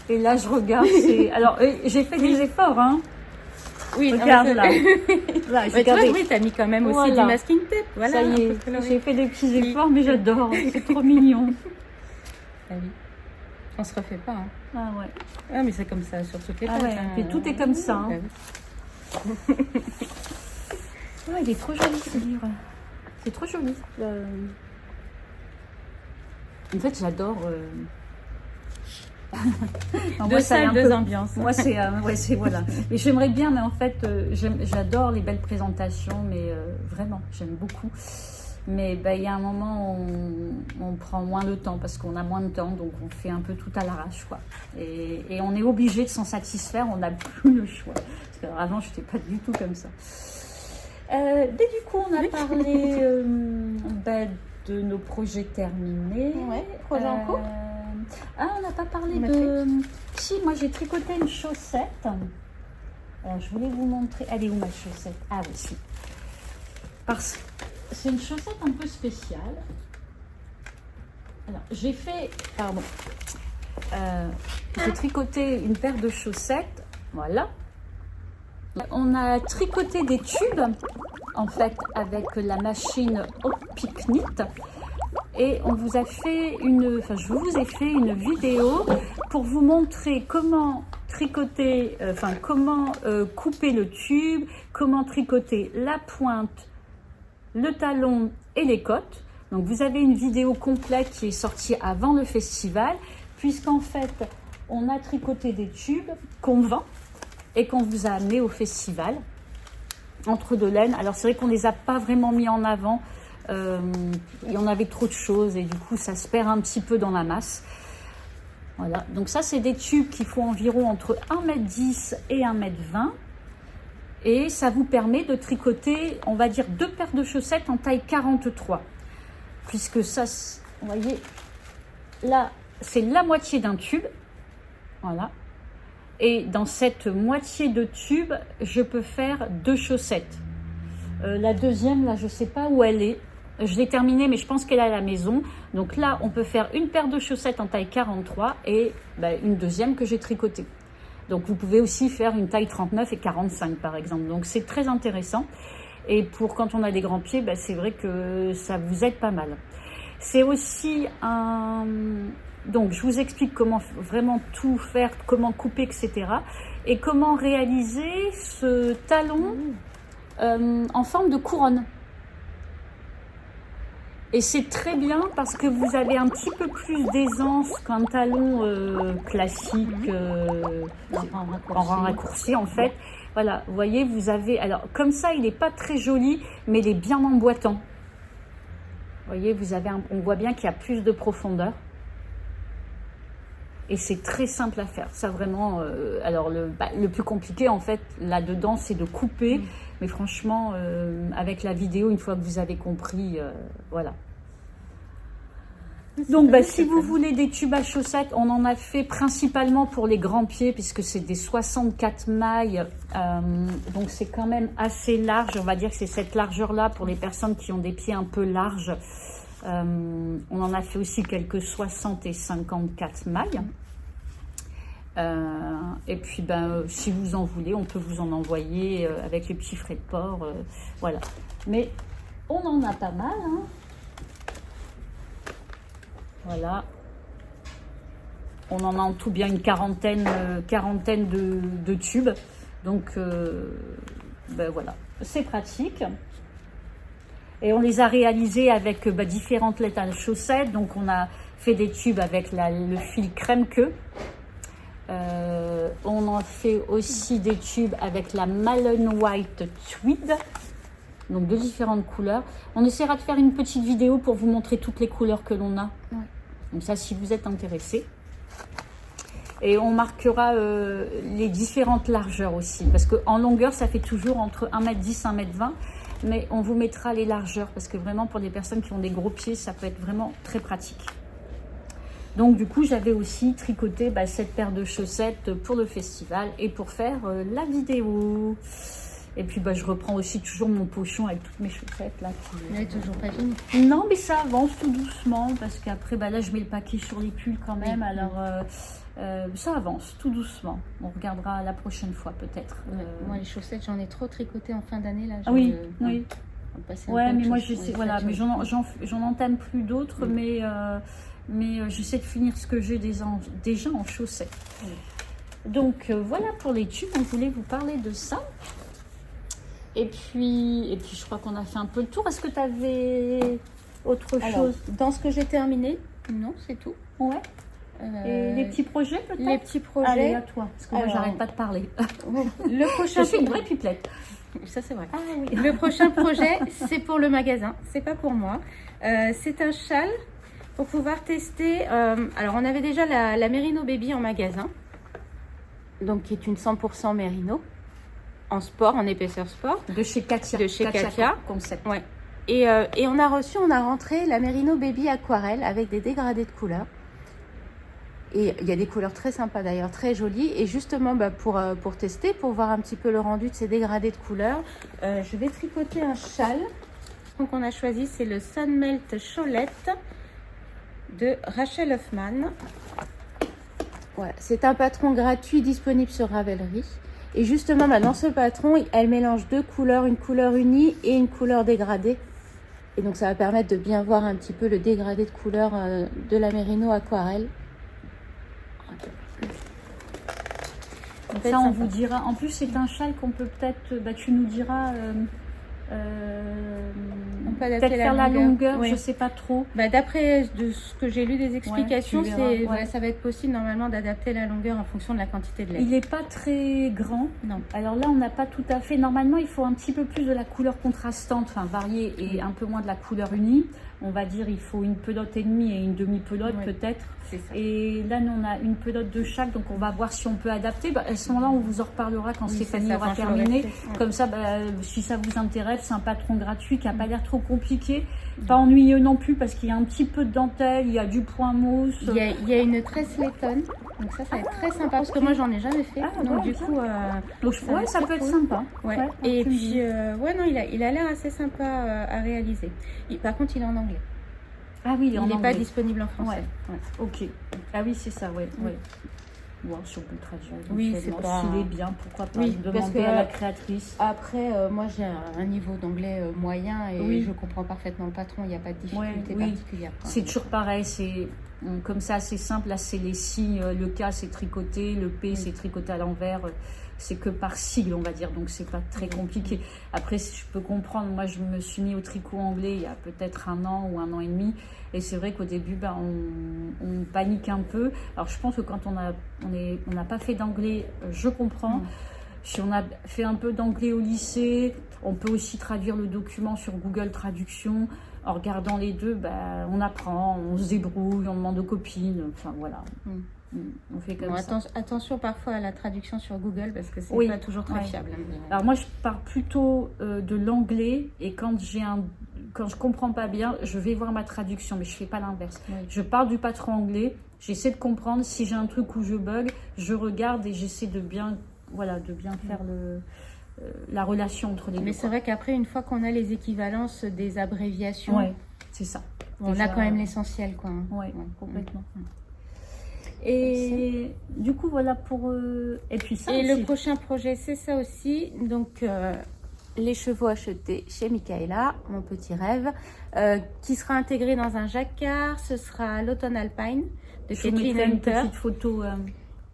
et là je regarde, alors j'ai fait des efforts, hein. Oui, regarde là. Oui, t'as mis quand même aussi du masking tape, voilà. Ça y est, j'ai fait des petits efforts, mais j'adore, c'est trop mignon. Ah oui. On se refait pas. Hein. Ah ouais. Ah mais c'est comme ça sur toutes les pages. Ouais. Et tout est comme ça. Hein. Ouais, il est trop joli ce livre. C'est trop joli. En fait, j'adore. Deux salles, deux ambiances. Moi, c'est voilà. Et j'aimerais bien, mais en fait, j'adore les belles présentations, mais vraiment, j'aime beaucoup. Mais il y a un moment où on prend moins de temps parce qu'on a moins de temps, donc on fait un peu tout à l'arrache, quoi. Et on est obligé de s'en satisfaire, on n'a plus le choix. Parce qu'avant, je n'étais pas du tout comme ça. Du coup, on a parlé de nos projets terminés. Ouais, projets en cours. On n'a pas parlé de... Si, moi j'ai tricoté une chaussette. Alors, je voulais vous montrer... Elle est où ma chaussette? Ah oui, si. Parce que c'est une chaussette un peu spéciale. Alors, j'ai fait... Pardon. J'ai tricoté une paire de chaussettes. Voilà. On a tricoté des tubes, en fait, avec la machine Opiknit. Et on vous a fait je vous ai fait une vidéo pour vous montrer comment tricoter, comment couper le tube, comment tricoter la pointe, le talon et les côtes. Donc vous avez une vidéo complète qui est sortie avant le festival, puisqu'en fait on a tricoté des tubes qu'on vend et qu'on vous a amené au festival entre deux laines. Alors c'est vrai qu'on les a pas vraiment mis en avant. Il y en avait trop de choses et du coup ça se perd un petit peu dans la masse. Voilà, donc ça c'est des tubes qui font environ entre 1,10 m et 1,20 m et ça vous permet de tricoter, on va dire, 2 paires de chaussettes en taille 43, puisque ça, vous voyez, là c'est la moitié d'un tube, voilà, et dans cette moitié de tube je peux faire 2 chaussettes. La deuxième, là je sais pas où elle est. Je l'ai terminée, mais je pense qu'elle est à la maison. Donc là, on peut faire une paire de chaussettes en taille 43 et une deuxième que j'ai tricotée. Donc vous pouvez aussi faire une taille 39 et 45 par exemple. Donc c'est très intéressant. Et pour quand on a des grands pieds, c'est vrai que ça vous aide pas mal. C'est aussi un... Donc je vous explique comment vraiment tout faire, comment couper, etc. Et comment réaliser ce talon en forme de couronne. Et c'est très bien parce que vous avez un petit peu plus d'aisance qu'un talon classique en raccourci en fait. Voilà, vous voyez, vous avez... Alors comme ça, il n'est pas très joli, mais il est bien emboîtant. Vous voyez, on voit bien qu'il y a plus de profondeur. Et c'est très simple à faire. Ça vraiment... alors le plus compliqué en fait là-dedans, c'est de couper. Mais franchement, avec la vidéo, une fois que vous avez compris, voilà. Donc, si vous voulez des tubes à chaussettes, on en a fait principalement pour les grands pieds, puisque c'est des 64 mailles. Donc, c'est quand même assez large. On va dire que c'est cette largeur-là pour les personnes qui ont des pieds un peu larges. On en a fait aussi quelques 60 et 54 mailles. Et puis si vous en voulez, on peut vous en envoyer avec les petits frais de port, voilà. Mais on en a pas mal, hein. Voilà. On en a en tout bien une quarantaine de tubes. Donc voilà, c'est pratique. Et on les a réalisés avec différentes lettres à chaussettes. Donc on a fait des tubes avec le fil crème queue. on en fait aussi des tubes avec la Malone White Tweed. Donc de différentes couleurs. On essaiera de faire une petite vidéo pour vous montrer toutes les couleurs que l'on a. Ouais. Donc ça, si vous êtes intéressé. Et on marquera les différentes largeurs aussi. Parce qu'en longueur, ça fait toujours entre 1m10 et 1m20. Mais on vous mettra les largeurs. Parce que vraiment, pour les personnes qui ont des gros pieds, ça peut être vraiment très pratique. Donc du coup, j'avais aussi tricoté cette paire de chaussettes pour le festival et pour faire la vidéo. Et puis je reprends aussi toujours mon pochon avec toutes mes chaussettes là. Il n'est toujours pas fini. Non, mais ça avance tout doucement parce qu'après là je mets le paquet sur les pulls quand même. Oui. Alors ça avance tout doucement. On regardera la prochaine fois peut-être. Moi les chaussettes j'en ai trop tricoté en fin d'année là. Oui, oui. Ouais, mais moi j'essaie, voilà, mais j'en entame plus d'autres, mais j'essaie de finir ce que j'ai déjà en chaussettes. Oui. Donc voilà pour les tubes. On voulait vous parler de ça. Et puis je crois qu'on a fait un peu le tour. Est-ce que tu avais autre chose? Dans ce que j'ai terminé, non, c'est tout. Ouais. Et les petits projets peut-être? Les petits projets. Allez, à toi, parce que moi, j'arrête pas de parler. Le prochain. Je suis une vraie pipelette. Ça, c'est vrai. Ah, oui. Le prochain projet, c'est pour le magasin. C'est pas pour moi. C'est un châle pour pouvoir tester. Alors, on avait déjà la Merino Baby en magasin. Donc, qui est une 100% Merino. En sport, en épaisseur sport. De chez Katia. De chez Katia. Concept. Ouais. Et on a rentré la Merino Baby Aquarelle avec des dégradés de couleurs. Et il y a des couleurs très sympas d'ailleurs, très jolies. Et justement, pour tester, pour voir un petit peu le rendu de ces dégradés de couleurs, je vais tricoter un châle. Donc on a choisi, c'est le Sunmelt Cholette de Rachel Hoffman. Voilà, c'est un patron gratuit disponible sur Ravelry. Et justement, dans ce patron, elle mélange deux couleurs, une couleur unie et une couleur dégradée. Et donc, ça va permettre de bien voir un petit peu le dégradé de couleur de la Merino Aquarelle. En fait, ça, on vous dira. En plus, c'est un châle qu'on peut peut-être... tu nous diras... on peut adapter faire la longueur, oui. Je sais pas trop. D'après de ce que j'ai lu des explications, ouais, ça va être possible normalement d'adapter la longueur en fonction de la quantité de lait. Il n'est pas très grand. Non. Alors là, on n'a pas tout à fait. Normalement, il faut un petit peu plus de la couleur contrastante, enfin variée, et un peu moins de la couleur unie. On va dire il faut une pelote et demie et une demi-pelote peut-être. Et là, nous, on a une pelote de chaque, donc on va voir si on peut adapter. À ce moment-là, on vous en reparlera quand Stéphanie aura terminé. Comme ça, si ça vous intéresse, c'est un patron gratuit qui n'a pas l'air trop compliqué. Pas ennuyeux non plus parce qu'il y a un petit peu de dentelle, il y a du point mousse. Il y a une tresse lettonne, donc ça va être très sympa parce que moi j'en ai jamais fait. Donc du coup, ça peut être sympa. Ouais. Et puis, non, il a l'air assez sympa à réaliser. Par contre, il est en anglais. Ah oui, il n'est pas disponible en français. Ouais. Ok. Ah oui, c'est ça, ouais. Bon, si on peut le traduire. Oui, c'est pas... S'il est bien, pourquoi pas demander à la créatrice. Après, moi, j'ai un niveau d'anglais moyen et je comprends parfaitement le patron. Il n'y a pas de difficulté particulière. C'est toujours pareil. C'est comme ça, c'est simple. Là, c'est les signes. Le K, c'est tricoté. Le P, c'est tricoté à l'envers. C'est que par sigle, on va dire. Donc, c'est pas très compliqué. Après, je peux comprendre. Moi, je me suis mis au tricot anglais il y a peut-être 1 an ou 1 an et demi. Et c'est vrai qu'au début, on panique un peu. Alors, je pense que quand on n'a pas fait d'anglais, je comprends. Si on a fait un peu d'anglais au lycée, on peut aussi traduire le document sur Google Traduction. En regardant les deux, on apprend, on se débrouille, on demande aux copines. Enfin, voilà. On fait comme ça. Attention parfois à la traduction sur Google parce que c'est pas toujours très fiable. Alors, moi, je pars plutôt de l'anglais et quand je comprends pas bien, je vais voir ma traduction, mais je fais pas l'inverse. Je pars du patron anglais, j'essaie de comprendre. Si j'ai un truc où je bug, je regarde et j'essaie de bien faire la relation entre les deux. Mais c'est vrai qu'après, une fois qu'on a les équivalences des abréviations, c'est ça. On a quand même l'essentiel, quoi. Oui, complètement. Et du coup, voilà pour... Et puis ça aussi. Le prochain projet, c'est ça aussi. Donc... les chevaux achetés chez Michaela, mon petit rêve, qui sera intégré dans un jacquard. Ce sera l'Automne Alpine de Kathleen Hunter. Une petite photo.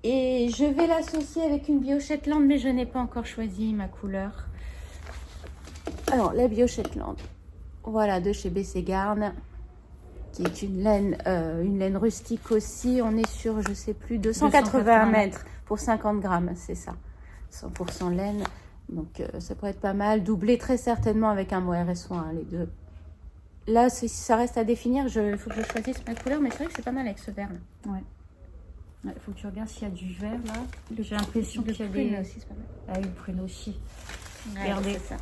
Et je vais l'associer avec une Bio Shetland, mais je n'ai pas encore choisi ma couleur. Alors, la Bio Shetland, voilà, de chez Bességarn, qui est une laine rustique aussi. On est sur, je sais plus, 280 mètres pour 50 grammes, c'est ça. 100% laine. Donc, ça pourrait être pas mal. Doublé très certainement avec un mohair et soin, les deux. Là, ça reste à définir. Il faut que je choisisse ma couleur, mais c'est vrai que c'est pas mal avec ce vert-là. Ouais. Il faut que tu regardes s'il y a du vert, là. J'ai l'impression qu'il y a des... aussi, c'est pas mal. Ah, le prune aussi. Ouais, regardez. Ça.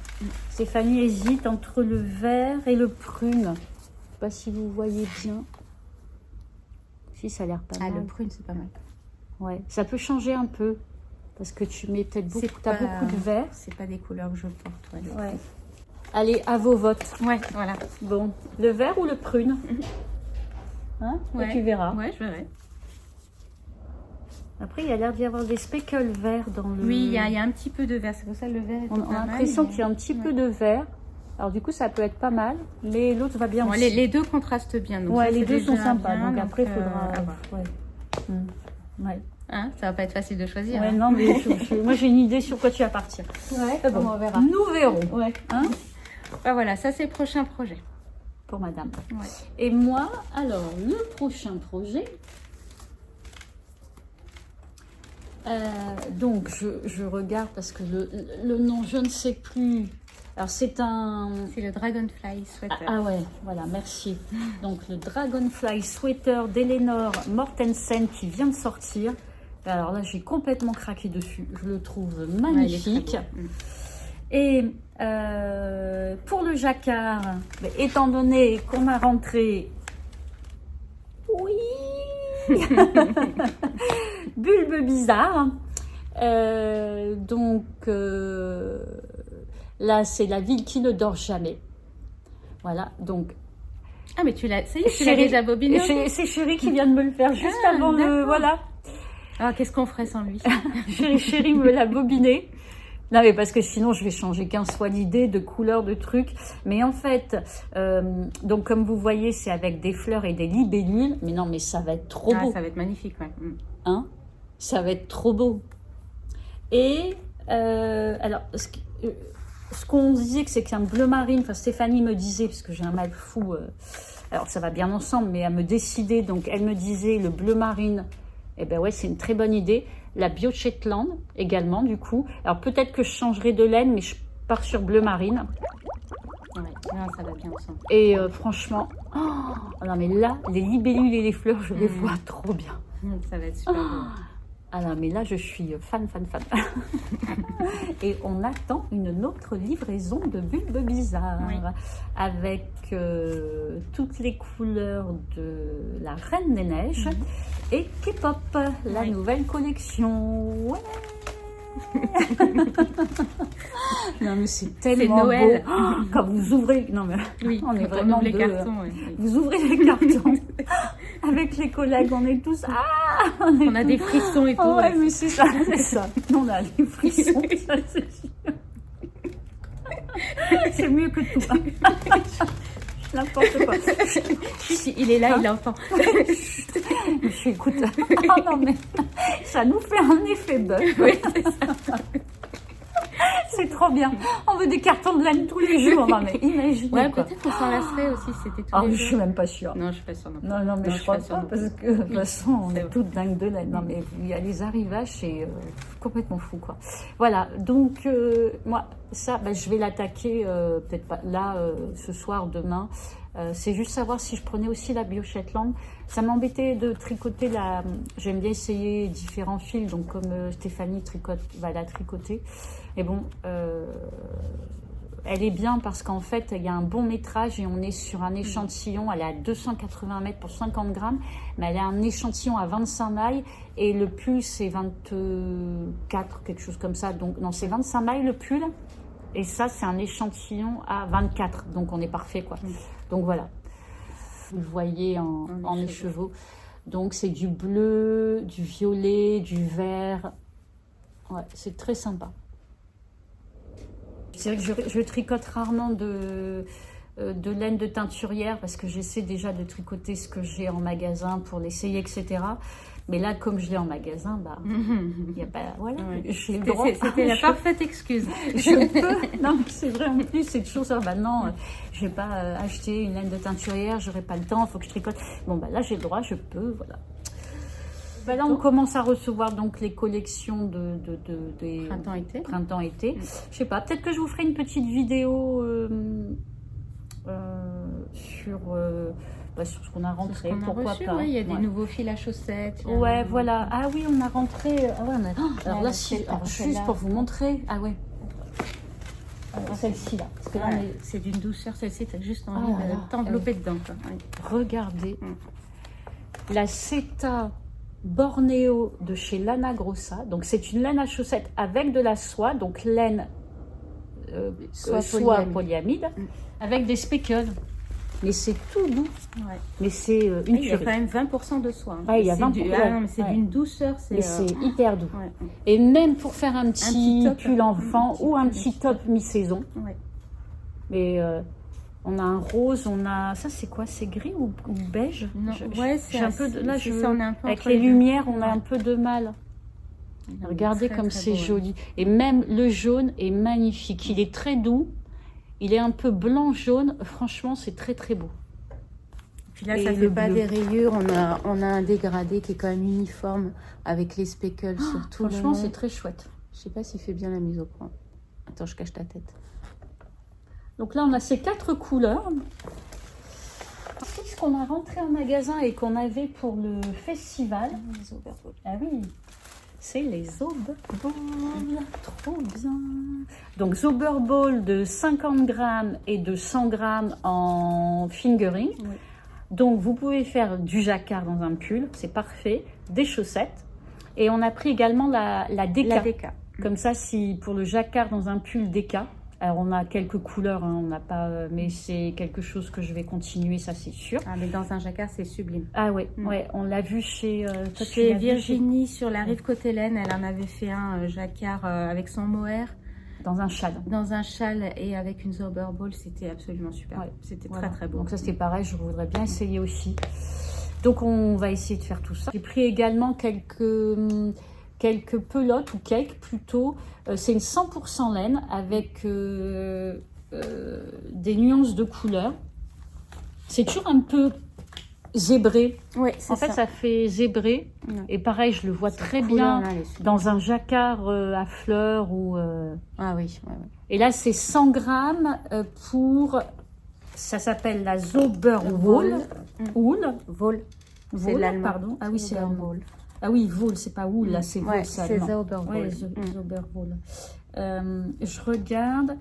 Stéphanie hésite entre le vert et le prune. Je ne sais pas si vous voyez bien. Si, ça a l'air pas mal. Ah, le prune, c'est pas mal. Ouais, ça peut changer un peu. Parce que tu mets peut-être beaucoup, beaucoup de vert. C'est pas des couleurs que je porte. Ouais. Allez, à vos votes. Ouais, voilà. Bon, le vert ou le prune? Hein? Ouais. Et tu verras. Ouais, je verrai. Après, il y a l'air d'y avoir des speckles verts dans le... Oui, il y a un petit peu de vert. C'est pour ça que le vert est On a l'impression qu'il y a un petit peu de vert. Alors du coup, ça peut être pas mal. Mais l'autre va bien bon, aussi. les deux contrastent bien. Donc ouais, les deux sont sympas. Bien, donc après, il faudra... Ouais. Hein, ça va pas être facile de choisir. Ouais, non, mais moi, j'ai une idée sur quoi tu vas partir. Ouais, bon, on verra. Nous verrons. Ouais. Hein, voilà, ça, c'est le prochain projet. pour madame. Ouais. Et moi, alors, le prochain projet... donc, je regarde parce que le nom, je ne sais plus. Alors, c'est un... C'est le Dragonfly Sweater. Ah ouais, voilà, merci. Donc, le Dragonfly Sweater d'Eleanor Mortensen qui vient de sortir. Alors là, j'ai complètement craqué dessus. Je le trouve magnifique. Et pour le jacquard, étant donné qu'on m'a rentré... Oui Bulbe bizarre. Donc là, c'est la ville qui ne dort jamais. Voilà, donc. Ah, mais tu l'as déjà bobiné. C'est Chéri qui vient de me le faire juste avant le. Voilà. Ah, qu'est-ce qu'on ferait sans lui? Chéri me l'a bobiné. Non, mais parce que sinon, je vais changer 15 fois l'idée de couleur, de trucs. Mais en fait, donc comme vous voyez, c'est avec des fleurs et des libellules. Mais non, mais ça va être trop beau. Ça va être magnifique, ouais. Hein? Ça va être trop beau. Et alors, ce qu'on disait, c'est qu'un bleu marine, enfin Stéphanie me disait, parce que j'ai un mal fou, alors ça va bien ensemble, mais à me décider, donc elle me disait le bleu marine, eh ben ouais, c'est une très bonne idée. La Bio Shetland également, du coup. Alors peut-être que je changerai de laine, mais je pars sur bleu marine. Ouais, non, ça va bien ensemble. Et franchement, oh, non mais là, les libellules et les fleurs, je les vois trop bien. Ça va être super beau. Ah non, mais là, je suis fan. Et on attend une autre livraison de bulbes bizarres. Oui. Avec toutes les couleurs de la Reine des Neiges et K-pop, la nouvelle collection. Ouais. Non mais c'est tellement Noël. beau. Oh, quand vous ouvrez, non mais on est vraiment les cartons. Vous ouvrez les cartons avec les collègues, on est tous on a des frissons et tout. Oh, ouais, mais c'est ça. On a des frissons, ça c'est sûr. C'est mieux que tout. N'importe quoi. Il est là, il entend. Je écoute. Oh non mais ça nous fait un effet bœuf. Oui, c'est ça. C'est trop bien. On veut des cartons de laine tous les jours. Non, mais imaginez. Ouais, peut-être qu'on s'en lasserait aussi si c'était tous les jours. Je suis même pas sûre. Non, je suis pas sûre. Non, mais je crois pas parce que de toute façon, on est toutes dingues de laine. Non, mais il y a les arrivages, c'est complètement fou, quoi. Voilà. Donc, moi, ça, je vais l'attaquer peut-être pas là, ce soir, demain. C'est juste savoir si je prenais aussi la Bio Shetland. Ça m'embêtait de tricoter la... J'aime bien essayer différents fils, donc comme Stéphanie va la tricoter. Et bon, elle est bien parce qu'en fait, il y a un bon métrage et on est sur un échantillon. Elle est à 280 mètres pour 50 grammes, mais elle a un échantillon à 25 mailles et le pull, c'est 24, quelque chose comme ça. Donc, non, c'est 25 mailles le pull. Et ça, c'est un échantillon à 24. Donc, on est parfait, quoi. Donc, voilà. Vous le voyez en écheveau. Donc, c'est du bleu, du violet, du vert. Ouais, c'est très sympa. C'est vrai que je tricote rarement de laine de teinturière parce que j'essaie déjà de tricoter ce que j'ai en magasin pour l'essayer, etc. Mais là, comme je l'ai en magasin, y a pas, voilà, j'ai le droit. C'était la parfaite excuse. Je peux. Non, mais c'est vrai, en plus, c'est toujours ça. Non, je vais pas acheter une laine de teinturière, j'aurai pas le temps, il faut que je tricote. Bon, là, j'ai le droit, je peux, voilà. Bah là, on commence à recevoir donc les collections des printemps-été. Je sais pas, peut-être que je vous ferai une petite vidéo sur ce qu'on a rentré, pourquoi pas. Ouais, il y a des nouveaux fils à chaussettes. Ouais, voilà. Ah oui, on a rentré. Ah ouais, alors là, juste pour vous montrer. Ah ouais. Celle-ci là. C'est d'une douceur, celle-ci, tu as juste envie de t'envelopper dedans. Quoi. Ouais. Regardez. La Seta Bornéo de chez Lana Grossa. Donc c'est une laine à chaussettes avec de la soie, donc laine soie polyamide, avec des speckles. Mais c'est tout doux. Ouais. Mais c'est une tuerie. Il y a quand même 20% de soie. Ouais, il y a 20%. Mais c'est d'une douceur. Mais c'est hyper doux. Ouais. Et même pour faire un petit pull enfant ou un petit top mi-saison. Ouais. Mais on a un rose, on a... Ça, c'est quoi? C'est gris ou beige? Non, ouais, c'est un peu... Là, avec les lumières, on a un peu de mal. Regardez comme c'est joli. Et même le jaune est magnifique. Il est très doux. Il est un peu blanc-jaune. Franchement, c'est très, très beau. Puis là, ça ne fait pas des rayures. On a un dégradé qui est quand même uniforme avec les speckles sur tout. Franchement, c'est très chouette. Je ne sais pas s'il fait bien la mise au point. Attends, je cache ta tête. Donc là, on a ces 4 couleurs. Qu'est-ce qu'on a rentré en magasin et qu'on avait pour le festival? Les Oberballs. Ah oui, c'est les Oberballs. Trop bien. Donc, Oberballs de 50 grammes et de 100 grammes en fingering. Oui. Donc, vous pouvez faire du jacquard dans un pull, c'est parfait. Des chaussettes. Et on a pris également la déca. La déca. Comme ça, si pour le jacquard dans un pull déca. Alors, on a quelques couleurs, hein, on n'a pas, mais c'est quelque chose que je vais continuer, ça c'est sûr. Ah, mais dans un jacquard, c'est sublime. Ah ouais, ouais, on l'a vu chez Virginie sur la rive Côte-Hélène. Elle en avait fait un jacquard avec son mohair. Dans un châle. Dans un châle et avec une Oberball, c'était absolument super. Ouais, c'était très très beau. Donc ça c'est pareil, je voudrais bien essayer aussi. Donc on va essayer de faire tout ça. J'ai pris également quelques pelotes ou cakes plutôt. C'est une 100% laine avec des nuances de couleurs. C'est toujours un peu zébré. Ouais, en fait, ça fait zébré. Ouais. Et pareil, je le vois très bien dans un jacquard à fleurs. Ah oui. Ouais, ouais. Et là, c'est 100 grammes pour... Ça s'appelle la Zauberwool. Wool. C'est l'allemand. Pardon. Ah oui, c'est l'allemand. Ah oui, Wool, c'est pas Wool, là, c'est Wool, c'est Zauberwool. Ouais, Zauberwool. Je regarde,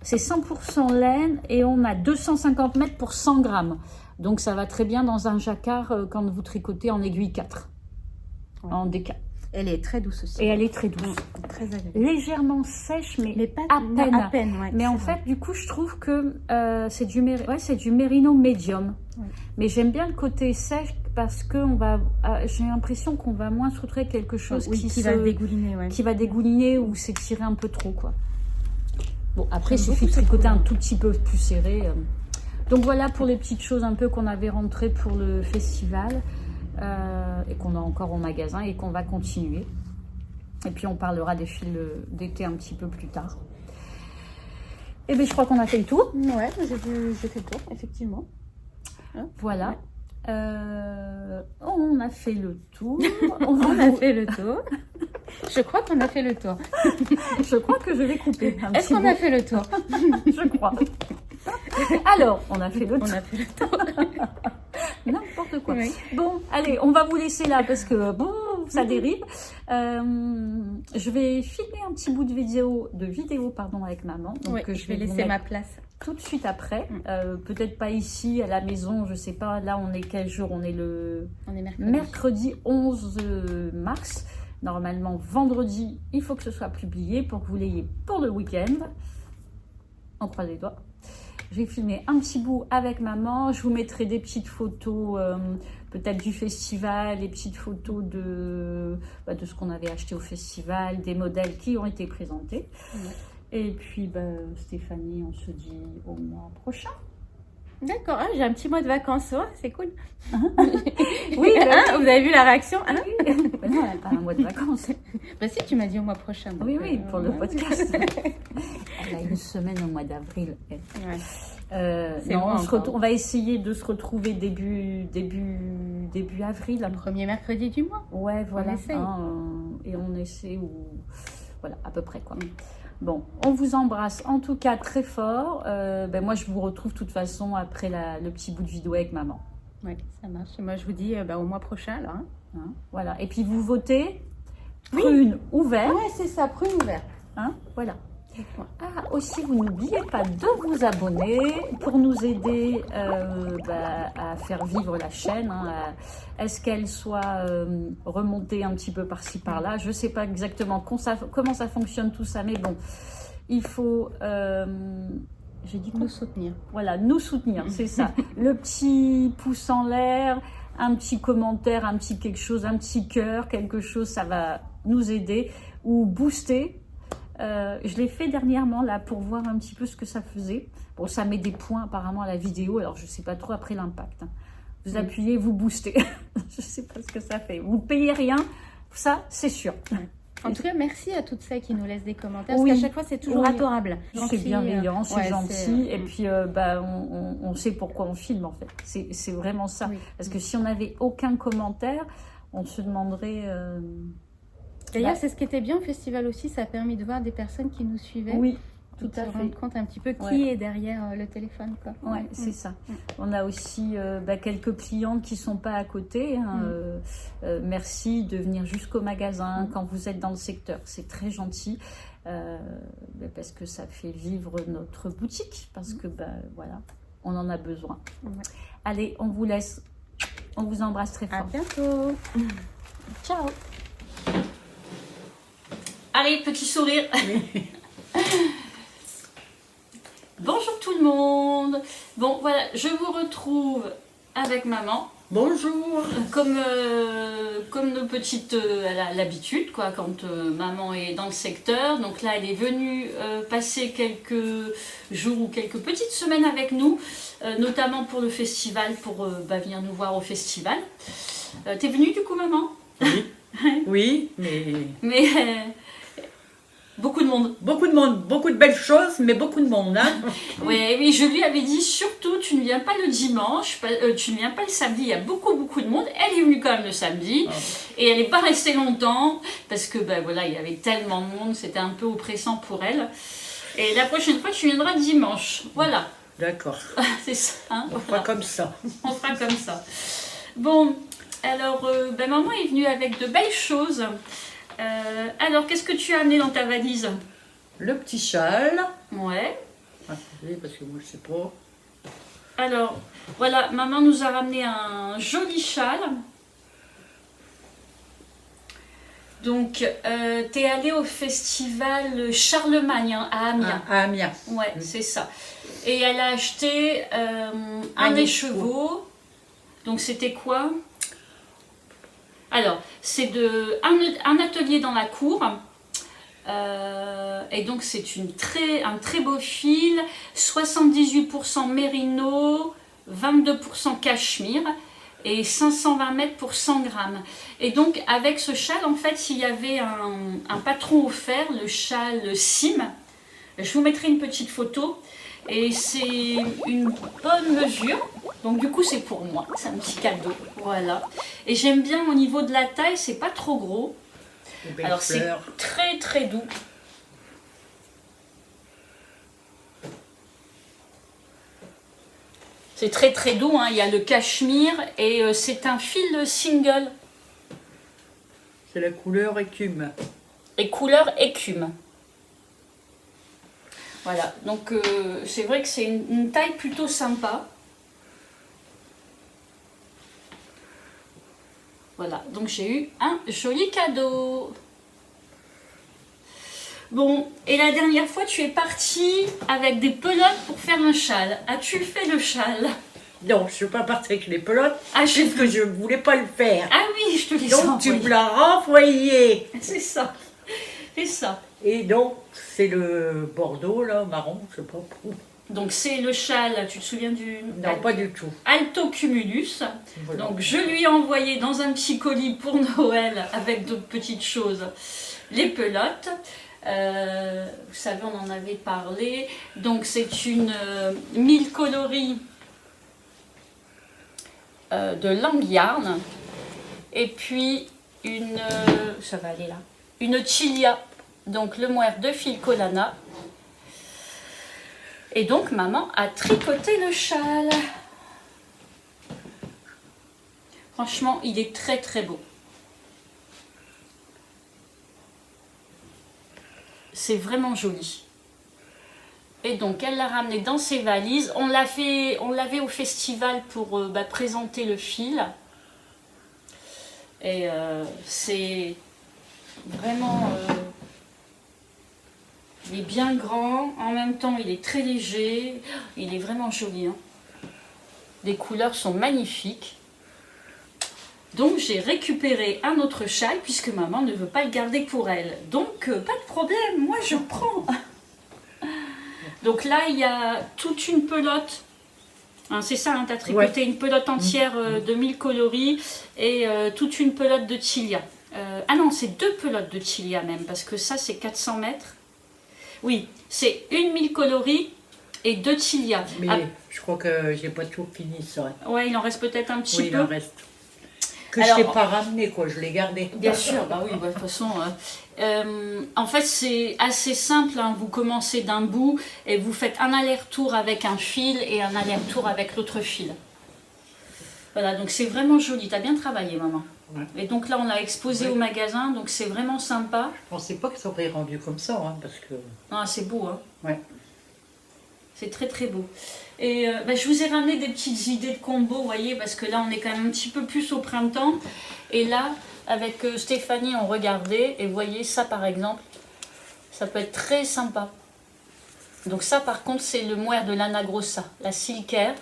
c'est 100% laine et on a 250 mètres pour 100 grammes. Donc, ça va très bien dans un jacquard quand vous tricotez en aiguille 4, en déca. Elle est très douce aussi. Et elle est très douce. Très agréable. Légèrement sèche, mais pas à peine. À peine, ouais, mais en fait, du coup, je trouve que c'est du mérino médium. Ouais. Mais j'aime bien le côté sèche parce que j'ai l'impression qu'on va moins se retrouver quelque chose qui va dégouliner. Ouais. Qui va dégouliner ou s'étirer un peu trop, quoi. Bon, après, il suffit de tricoter un tout petit peu plus serré. Donc voilà pour les petites choses un peu qu'on avait rentrées pour le festival. Et qu'on a encore au magasin et qu'on va continuer. Et puis on parlera des fils d'été un petit peu plus tard. Et bien je crois qu'on a fait le tour. Ouais, j'ai fait le tour, effectivement. Voilà. Ouais. On a fait le tour. On a fait le tour. Je crois qu'on a fait le tour. Je crois que je vais couper. Est-ce qu'on a fait le tour? Je crois. Alors, on a fait le tour. On a fait le tour. N'importe quoi. Oui. Bon, allez, on va vous laisser là parce que bon, ça dérive. Je vais filmer un petit bout de vidéo avec maman. Donc je vais laisser ma place tout de suite après. Peut-être pas ici à la maison, je sais pas. Là, on est quel jour? On est mercredi 11 mars. Normalement, vendredi, il faut que ce soit publié pour que vous l'ayez pour le week-end. On croise les doigts. J'ai filmé un petit bout avec maman. Je vous mettrai des petites photos, peut-être du festival, des petites photos de ce qu'on avait acheté au festival, des modèles qui ont été présentés. Et puis, Stéphanie, on se dit au mois prochain. D'accord, j'ai un petit mois de vacances, c'est cool. Oui, vous avez vu la réaction? Non, elle n'a pas un mois de vacances. Si, tu m'as dit au mois prochain. Oui, pour le podcast. Elle a une semaine au mois d'avril. Ouais. On va essayer de se retrouver début début avril. Le premier mercredi du mois. Ouais, voilà. On essaye. Et on essaie, voilà, à peu près, quoi. Bon, on vous embrasse en tout cas très fort. Moi, je vous retrouve de toute façon après le petit bout de vidéo avec maman. Oui, ça marche. Et moi, je vous dis au mois prochain, là. Voilà. Et puis, vous votez prune ou vert. Oui, c'est ça, prune ou vert. Voilà. Ah, aussi, vous n'oubliez pas de vous abonner pour nous aider à faire vivre la chaîne. Est-ce qu'elle soit remontée un petit peu par-ci, par-là? Je ne sais pas exactement comment ça fonctionne tout ça, mais bon, il faut... j'ai dit nous soutenir. Voilà, nous soutenir, c'est ça. Le petit pouce en l'air, un petit commentaire, un petit quelque chose, un petit cœur, quelque chose, ça va nous aider ou booster. Je l'ai fait dernièrement là pour voir un petit peu ce que ça faisait. Bon, ça met des points apparemment à la vidéo, alors je ne sais pas trop après l'impact. Vous appuyez, vous boostez. Je ne sais pas ce que ça fait. Vous ne payez rien, ça c'est sûr. En tout cas, merci à toutes celles qui nous laissent des commentaires, parce qu'à chaque fois c'est toujours adorable. C'est bienveillant, c'est gentil, et puis on sait pourquoi on filme en fait. C'est vraiment ça. Parce que si on n'avait aucun commentaire, on se demanderait... D'ailleurs, c'est ce qui était bien au festival aussi, ça a permis de voir des personnes qui nous suivaient. Oui, tout à fait. Se rendre compte un petit peu qui est derrière le téléphone. Oui, c'est ça. On a aussi quelques clientes qui ne sont pas à côté. Merci de venir jusqu'au magasin quand vous êtes dans le secteur. C'est très gentil parce que ça fait vivre notre boutique. Parce que, voilà, on en a besoin. Allez, on vous laisse. On vous embrasse très fort. À bientôt. Ciao. Allez, petit sourire. Bonjour tout le monde. Bon, voilà, je vous retrouve avec maman. Bonjour. Comme nos petites, elle a l'habitude, quoi, quand maman est dans le secteur. Donc là, elle est venue passer quelques jours ou quelques petites semaines avec nous, notamment pour le festival, pour venir nous voir au festival. T'es venue du coup, maman? Oui. Oui, mais beaucoup de monde. Beaucoup de monde, beaucoup de belles choses, mais beaucoup de monde. Hein. Oui, je lui avais dit, surtout, tu ne viens pas le dimanche, tu ne viens pas le samedi, il y a beaucoup de monde. Elle est venue quand même le samedi, et elle n'est pas restée longtemps, parce que voilà, il y avait tellement de monde, c'était un peu oppressant pour elle. Et la prochaine fois, tu viendras dimanche. Voilà. D'accord. C'est ça. Hein, on fera comme ça. On fera comme ça. Bon, alors, maman est venue avec de belles choses. Alors, qu'est-ce que tu as amené dans ta valise? Le petit châle. Ouais. Attendez, parce que moi, je sais pas. Alors, voilà, maman nous a ramené un joli châle. Donc, t'es allée au festival Charlemagne à Amiens. À Amiens. Ouais, c'est ça. Et elle a acheté un écheveau. Donc, c'était quoi? Alors, c'est un atelier dans la cour. Et donc, c'est un très beau fil. 78% mérino, 22% cachemire et 520 mètres pour 100 grammes. Et donc, avec ce châle, en fait, il y avait un patron offert, le châle Sim. Je vous mettrai une petite photo. Et c'est une bonne mesure. Donc du coup c'est pour moi, c'est un petit cadeau. Voilà. Et j'aime bien au niveau de la taille, c'est pas trop gros. Alors c'est très très doux. C'est très très doux, hein. Il y a le cachemire et c'est un fil single. C'est la couleur écume. Et couleur écume. Voilà, donc c'est vrai que c'est une taille plutôt sympa. Voilà, donc j'ai eu un joli cadeau. Bon, et la dernière fois, tu es partie avec des pelotes pour faire un châle. As-tu fait le châle? Non, je ne suis pas partie avec les pelotes, parce que je ne voulais pas le faire. Ah oui, je te l'ai envoyé. Donc tu me l'as renvoyé. C'est ça, c'est ça. Et donc, c'est le bordeaux, là, marron, je ne sais pas où. Donc c'est le châle, tu te souviens du... Non, pas du tout. Alto Cumulus. Voilà. Donc je lui ai envoyé dans un petit colis pour Noël, avec d'autres petites choses, les pelotes. Vous savez, on en avait parlé. Donc c'est une 1000 coloris de Lang Yarn. Et puis ça va aller là, une Chilia, donc le mohair de fil Colana. Et donc maman a tricoté le châle. Franchement, il est très très beau. C'est vraiment joli. Et donc elle l'a ramené dans ses valises. On l'avait au festival pour présenter le fil. Et c'est vraiment... il est bien grand, en même temps il est très léger. Il est vraiment joli. Hein. Les couleurs sont magnifiques. Donc j'ai récupéré un autre châle puisque maman ne veut pas le garder pour elle. Donc pas de problème, moi je prends. Donc là il y a toute une pelote. Hein, c'est ça, hein, tu as tricoté une pelote entière de 1000 coloris et toute une pelote de Chilia. Ah non, c'est 2 pelotes de Chilia même parce que ça c'est 400 mètres. Oui, c'est une 1000 coloris et 2 Chilia. Mais je crois que j'ai pas tout fini ça. Ouais, il en reste peut-être un petit peu. Oui, il en reste. Que alors, je ne l'ai pas ramené, quoi, je l'ai gardé. Bien sûr, bah oui, de toute façon. En fait, c'est assez simple. Hein. Vous commencez d'un bout et vous faites un aller-retour avec un fil et un aller-retour avec l'autre fil. Voilà, donc c'est vraiment joli. Tu as bien travaillé, maman. Ouais. Et donc là, on l'a exposé au magasin, donc c'est vraiment sympa. Je ne pensais pas que ça aurait rendu comme ça, hein, parce que... Ah, c'est beau, hein. Ouais. C'est très très beau. Et je vous ai ramené des petites idées de combos, vous voyez, parce que là on est quand même un petit peu plus au printemps. Et là, avec Stéphanie, on regardait, et vous voyez ça par exemple, ça peut être très sympa. Donc ça par contre, c'est le mohair de Lana Grossa, la Silker.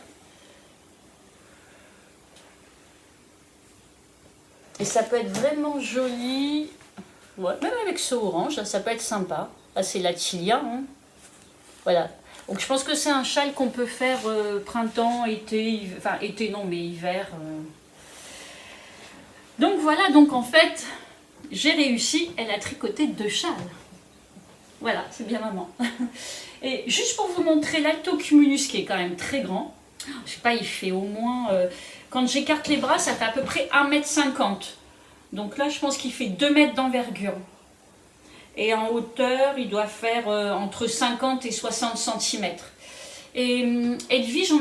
Et ça peut être vraiment joli, ouais, même avec ce orange, là, ça peut être sympa. Là c'est la Chilia, hein. Voilà. Donc je pense que c'est un châle qu'on peut faire printemps, été, enfin été non mais hiver. Donc voilà, donc en fait, j'ai réussi, elle a tricoté 2 châles. Voilà, c'est bien maman. Et juste pour vous montrer l'altocumulus qui est quand même très grand, je sais pas, il fait au moins, quand j'écarte les bras, ça fait à peu près 1,50 m. Donc là, je pense qu'il fait 2 mètres d'envergure. Et en hauteur, il doit faire entre 50 et 60 cm. Et Edwige,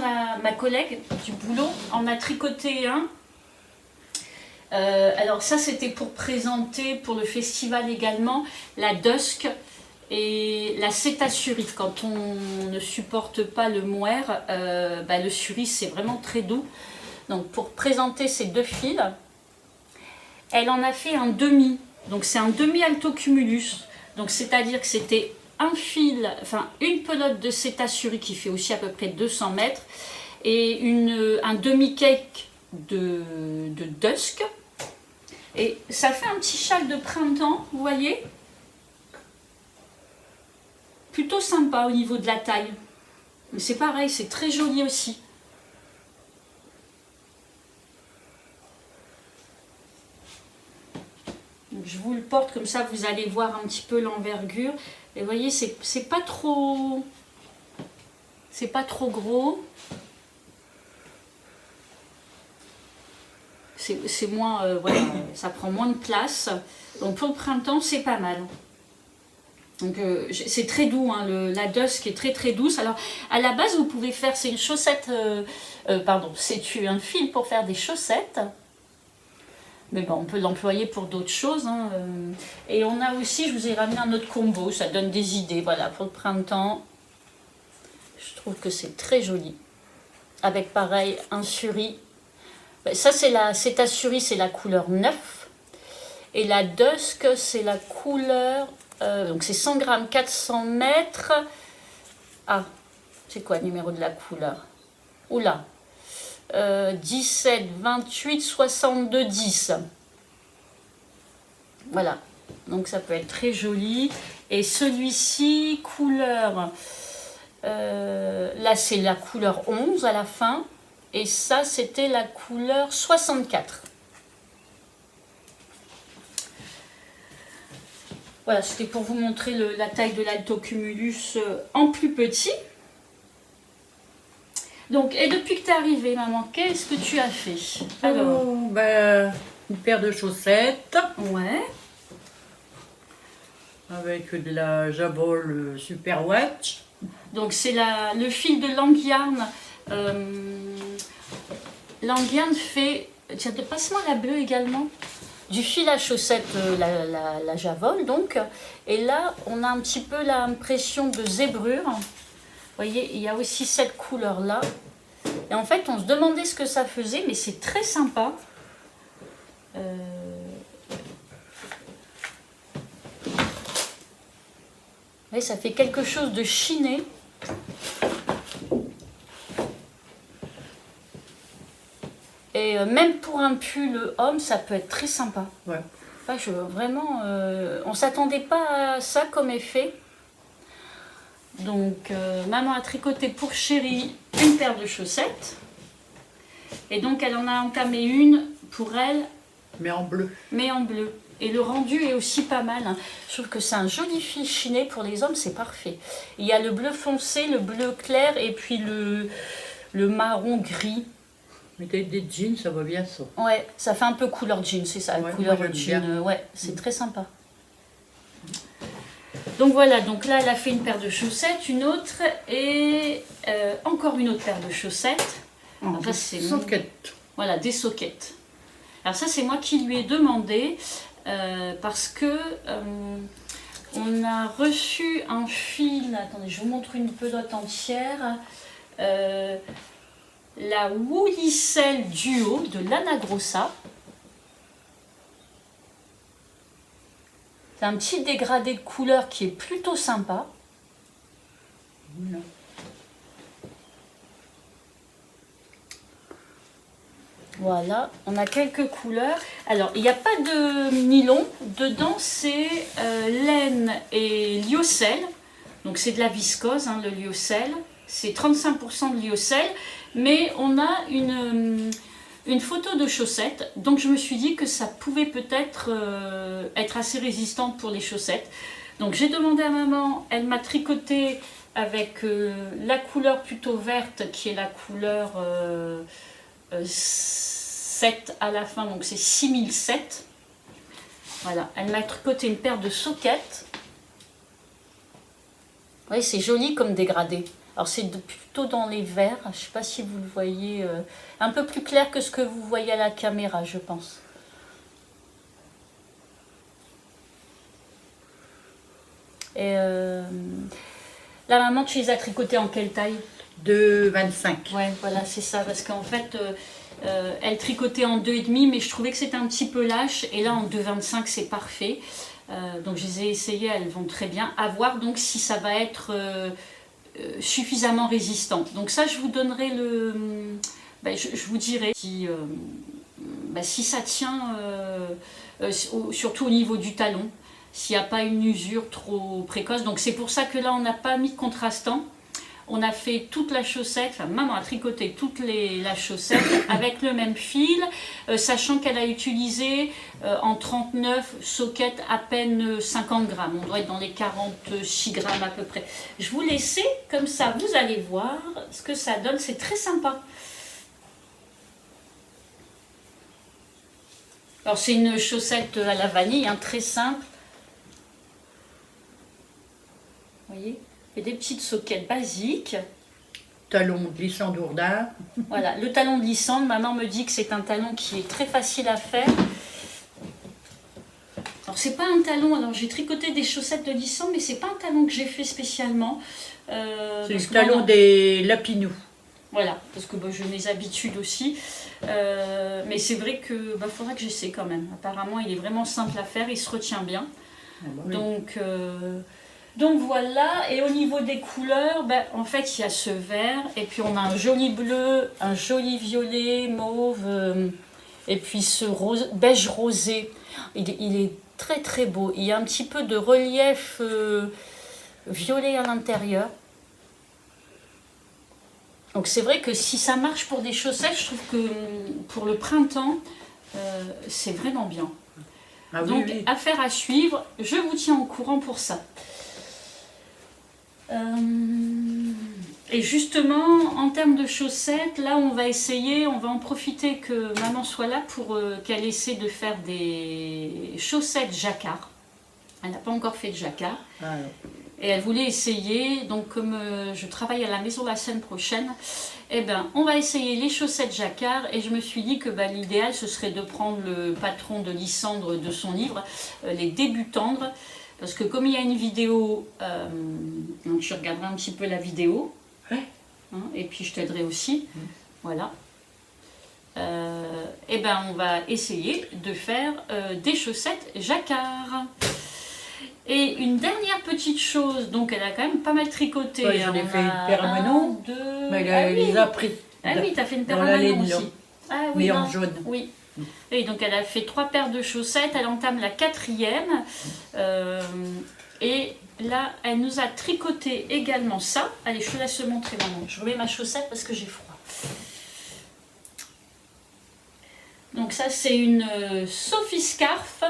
ma collègue du boulot, en a tricoté un. Alors ça, c'était pour présenter pour le festival également la Dusk et la Cétasurie. Quand on ne supporte pas le mohair, le suri, c'est vraiment très doux. Donc pour présenter ces 2 fils, elle en a fait un demi. Donc c'est un demi altocumulus. Donc c'est-à-dire que c'était un fil, enfin une pelote de Cétasurie qui fait aussi à peu près 200 mètres et un demi-cake de Dusk. Et ça fait un petit châle de printemps, vous voyez. Plutôt sympa au niveau de la taille. Mais c'est pareil, c'est très joli aussi. Je vous le porte comme ça, vous allez voir un petit peu l'envergure. Et vous voyez, c'est pas trop gros. C'est moins, voilà, ça prend moins de place. Donc pour le printemps, c'est pas mal. Donc c'est très doux, hein, la Dusk est très très douce. Alors à la base, vous pouvez faire, c'est une chaussette, c'est un fil pour faire des chaussettes. Mais bon, on peut l'employer pour d'autres choses. Hein. Et on a aussi, je vous ai ramené un autre combo, ça donne des idées. Voilà, pour le printemps, je trouve que c'est très joli. Avec pareil, un suri. Ça, c'est la Cétasurie, c'est la couleur 9. Et la Dusk, c'est la couleur... donc c'est 100 grammes, 400 mètres. Ah, c'est quoi le numéro de la couleur? Oula 17, 28, 62, 10. Voilà, donc ça peut être très joli. Et celui-ci, couleur, là c'est la couleur 11 à la fin. Et ça, c'était la couleur 64. Voilà, c'était pour vous montrer la taille de l'altocumulus en plus petit. Donc, et depuis que tu es arrivée, maman, qu'est-ce que tu as fait? Alors, une paire de chaussettes. Ouais. Avec de la Jabol Super Watch. Donc, c'est le fil de Langyarn. Langyarn fait... Tiens, passe-moi la bleue également. Du fil à chaussettes, la Javol, donc. Et là, on a un petit peu l'impression de zébrure. Vous voyez, il y a aussi cette couleur-là. Et en fait, on se demandait ce que ça faisait, mais c'est très sympa. Et ça fait quelque chose de chiné. Et même pour un pull homme, ça peut être très sympa. Ouais. Enfin, vraiment, on ne s'attendait pas à ça comme effet. Donc, maman a tricoté pour Chérie une paire de chaussettes. Et donc, elle en a entamé une pour elle. Mais en bleu. Mais en bleu. Et le rendu est aussi pas mal. Hein. Je trouve que c'est un joli fil chiné pour les hommes, c'est parfait. Il y a le bleu foncé, le bleu clair et puis le marron gris. Mais des jeans, ça va bien ça. Ouais, ça fait un peu couleur jean, c'est ça, ouais, couleur jean. Ouais, c'est très sympa. Donc voilà, donc là elle a fait une paire de chaussettes, une autre et encore une autre paire de chaussettes. Des soquettes. Voilà, des soquettes. Alors ça c'est moi qui lui ai demandé parce que on a reçu un fil. Attendez, je vous montre une pelote entière. La Woolicelle Duo de Lana Grossa. C'est un petit dégradé de couleur qui est plutôt sympa. Voilà, on a quelques couleurs. Alors, il n'y a pas de nylon. Dedans, c'est laine et lyocell. Donc, c'est de la viscose, hein, le lyocell. C'est 35% de lyocell. Mais on a une photo de chaussettes. Donc, je me suis dit que ça pouvait peut-être être assez résistant pour les chaussettes. Donc, j'ai demandé à maman. Elle m'a tricoté avec la couleur plutôt verte, qui est la couleur... 7 à la fin, donc c'est 6007. Voilà, elle m'a tricoté une paire de soquettes. Oui, c'est joli comme dégradé. Alors c'est plutôt dans les verts, je ne sais pas si vous le voyez, un peu plus clair que ce que vous voyez à la caméra, je pense. Et la maman, tu les as tricotées en quelle taille? De 25. Ouais, voilà, c'est ça, parce qu'en fait, elle tricotait en 2,5, mais je trouvais que c'était un petit peu lâche, et là, en 2,25, c'est parfait. Donc, je les ai essayées, elles vont très bien. À voir, donc, si ça va être suffisamment résistant. Donc, ça, je vous donnerai le... je vous dirai si, si ça tient, surtout au niveau du talon, s'il n'y a pas une usure trop précoce. Donc, c'est pour ça que là, on n'a pas mis de contrastant. On a fait toute la chaussette, enfin maman a tricoté toute la chaussette avec le même fil, sachant qu'elle a utilisé en 39 soquettes à peine 50 grammes. On doit être dans les 46 grammes à peu près. Je vous laisse, comme ça vous allez voir ce que ça donne, c'est très sympa. Alors c'est une chaussette à la vanille, hein, très simple. Vous voyez ? Et des petites soquettes basiques. Talon glissant d'ourdin. Voilà, le talon glissant, maman me dit que c'est un talon qui est très facile à faire. Alors c'est pas un talon, alors j'ai tricoté des chaussettes de lissant, mais c'est pas un talon que j'ai fait spécialement. C'est le talon des lapinous. Voilà, parce que j'ai mes habitudes aussi. Mais c'est vrai que faudra que j'essaie quand même. Apparemment, il est vraiment simple à faire, il se retient bien. Ah bah oui. Donc voilà, et au niveau des couleurs, en fait il y a ce vert, et puis on a un joli bleu, un joli violet, mauve, et puis ce rose, beige rosé. Il est très très beau. Il y a un petit peu de relief violet à l'intérieur. Donc c'est vrai que si ça marche pour des chaussettes, je trouve que pour le printemps, c'est vraiment bien. Ah oui, donc oui. affaire à suivre, je vous tiens au courant pour ça. Et justement, en termes de chaussettes, là on va essayer, on va en profiter que maman soit là pour qu'elle essaie de faire des chaussettes jacquard. Elle n'a pas encore fait de jacquard. Ah, et elle voulait essayer, donc comme je travaille à la maison la semaine prochaine, eh ben, on va essayer les chaussettes jacquard. Et je me suis dit que l'idéal ce serait de prendre le patron de Lysandre de son livre, Les débutandres. Parce que comme il y a une vidéo, donc je regarderai un petit peu la vidéo. ouais. Hein, et puis je t'aiderai aussi. Voilà. Et ben on va essayer de faire des chaussettes jacquard. Et une dernière petite chose, donc elle a quand même pas mal tricoté. Ouais, j'en ai fait une paire à Manon, mais elle les a pris. Ah oui, t'as fait une paire dans à la Manon laine, aussi. Ah oui, mais non. en jaune. Oui. Et donc elle a fait 3 paires de chaussettes, elle entame la 4e. Et là, elle nous a tricoté également ça. Allez, je te laisse montrer maman. Je remets ma chaussette parce que j'ai froid. Donc ça, c'est une Sophie Scarf.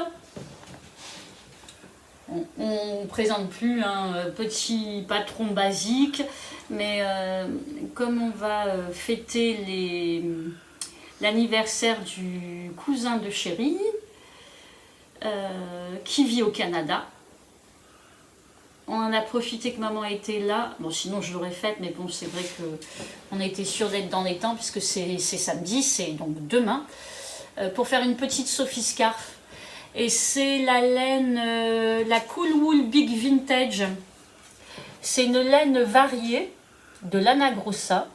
On ne présente plus un petit patron basique, mais comme on va fêter l'anniversaire du cousin de chérie, qui vit au Canada, on en a profité que maman était là. Bon, sinon je l'aurais faite, mais bon, c'est vrai qu'on a été sûr d'être dans les temps, puisque c'est samedi, c'est donc demain, pour faire une petite Sophie Scarf. Et c'est la laine, la Cool Wool Big Vintage. C'est une laine variée de l'Anagrossa,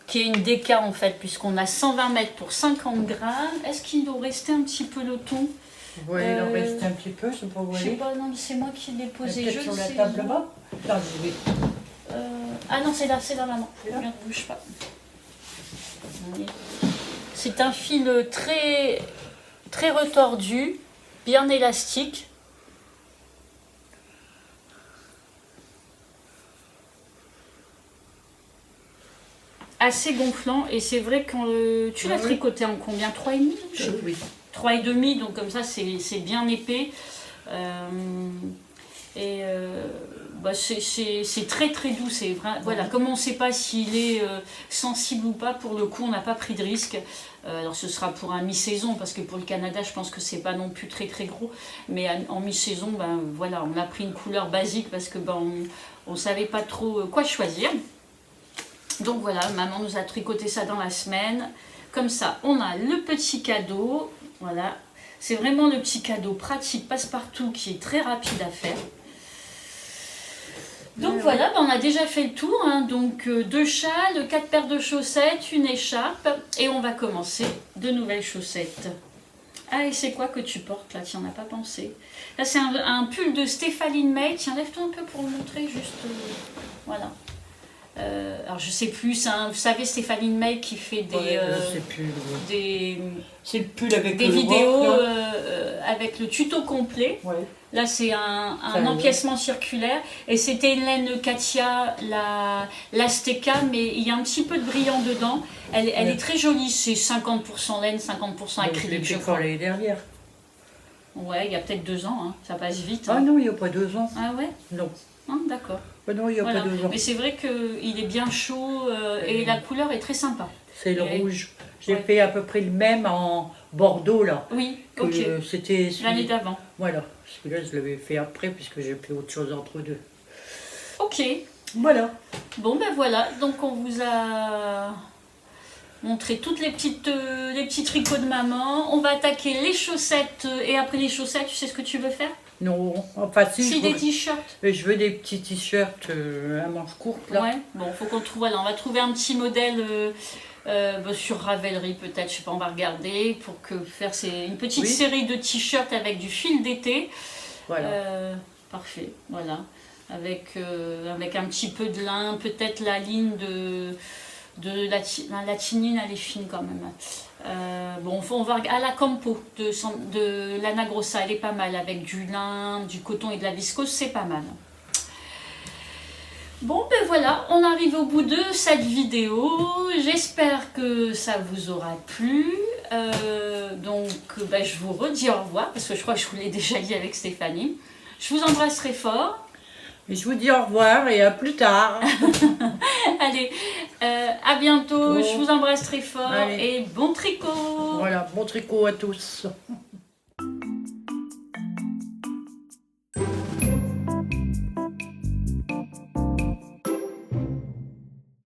qui est une DK en fait, puisqu'on a 120 mètres pour 50 grammes. Est-ce qu'il doit rester un petit peloton? Oui, il en reste un petit peu, je sais pas où Je sais aller. pas, non, c'est moi qui l'ai posé. Peut-être sur la table là-bas. Ah non, c'est là, maman. Ne bouge pas. C'est un fil très, très retordu, bien élastique. Assez gonflant, et c'est vrai que tu l'as tricoté en combien? 3,5? Oui. 3,5, donc comme ça c'est bien épais. C'est très très doux. C'est vrai, voilà, comme on ne sait pas s'il est sensible ou pas, pour le coup on n'a pas pris de risque. Alors ce sera pour un mi-saison, parce que pour le Canada je pense que c'est pas non plus très très gros, mais en mi-saison, voilà, on a pris une couleur basique parce que on ne savait pas trop quoi choisir. Donc voilà, maman nous a tricoté ça dans la semaine. Comme ça, on a le petit cadeau. Voilà, c'est vraiment le petit cadeau pratique, passe-partout, qui est très rapide à faire. Donc voilà, on a déjà fait le tour. Hein. Donc 2 châles, 4 paires de chaussettes, une écharpe. Et on va commencer de nouvelles chaussettes. Ah, et c'est quoi que tu portes là? Tiens, on n'a pas pensé. Là, c'est un pull de Stéphanie May. Tiens, lève-toi un peu pour le montrer, juste. Voilà. Alors je sais plus, hein, vous savez, Stéphanie May qui fait des, je sais plus, c'est le pull avec des le vidéos rock, avec le tuto complet. Ouais. Là c'est un empiècement circulaire, et c'était une laine Katia, la Steka, mais il y a un petit peu de brillant dedans. Elle est très jolie, c'est 50% laine, 50% acrylique. Je crois l'année dernière. Ouais, il y a peut-être 2 ans, hein, ça passe vite. Ah hein. non, il n'y a pas 2 ans. Ah ouais? Non. Ah, d'accord. Non, il n'y a pas 2 ans. Mais c'est vrai qu'il est bien chaud et la couleur est très sympa. C'est le rouge. J'ai fait à peu près le même en Bordeaux là. Oui, ok. C'était l'année d'avant. Voilà. Celui-là, je l'avais fait après puisque j'ai fait autre chose entre deux. Ok. Voilà. Bon ben voilà, donc on vous a montré toutes les petits tricots de maman. On va attaquer les chaussettes, et après les chaussettes, tu sais ce que tu veux faire? Non, enfin si. Des t-shirts. Je veux des petits t-shirts à manches courtes là. Ouais, bon, faut qu'on trouve. Voilà, on va trouver un petit modèle sur Ravelry peut-être, je sais pas, on va regarder pour faire une petite série de t-shirts avec du fil d'été. Voilà. Parfait, voilà. Avec un petit peu de lin, peut-être la ligne de la tinine, elle est fine quand même. Bon, on va à la Campo de l'Anagrossa, elle est pas mal, avec du lin, du coton et de la viscose, c'est pas mal. Bon, ben voilà, on arrive au bout de cette vidéo. J'espère que ça vous aura plu. Donc, je vous redis au revoir, parce que je crois que je vous l'ai déjà dit avec Stéphanie. Je vous embrasse très fort. Et je vous dis au revoir et à plus tard. Allez, à bientôt. Bon. Je vous embrasse très fort Allez. et bon tricot. Voilà, bon tricot à tous.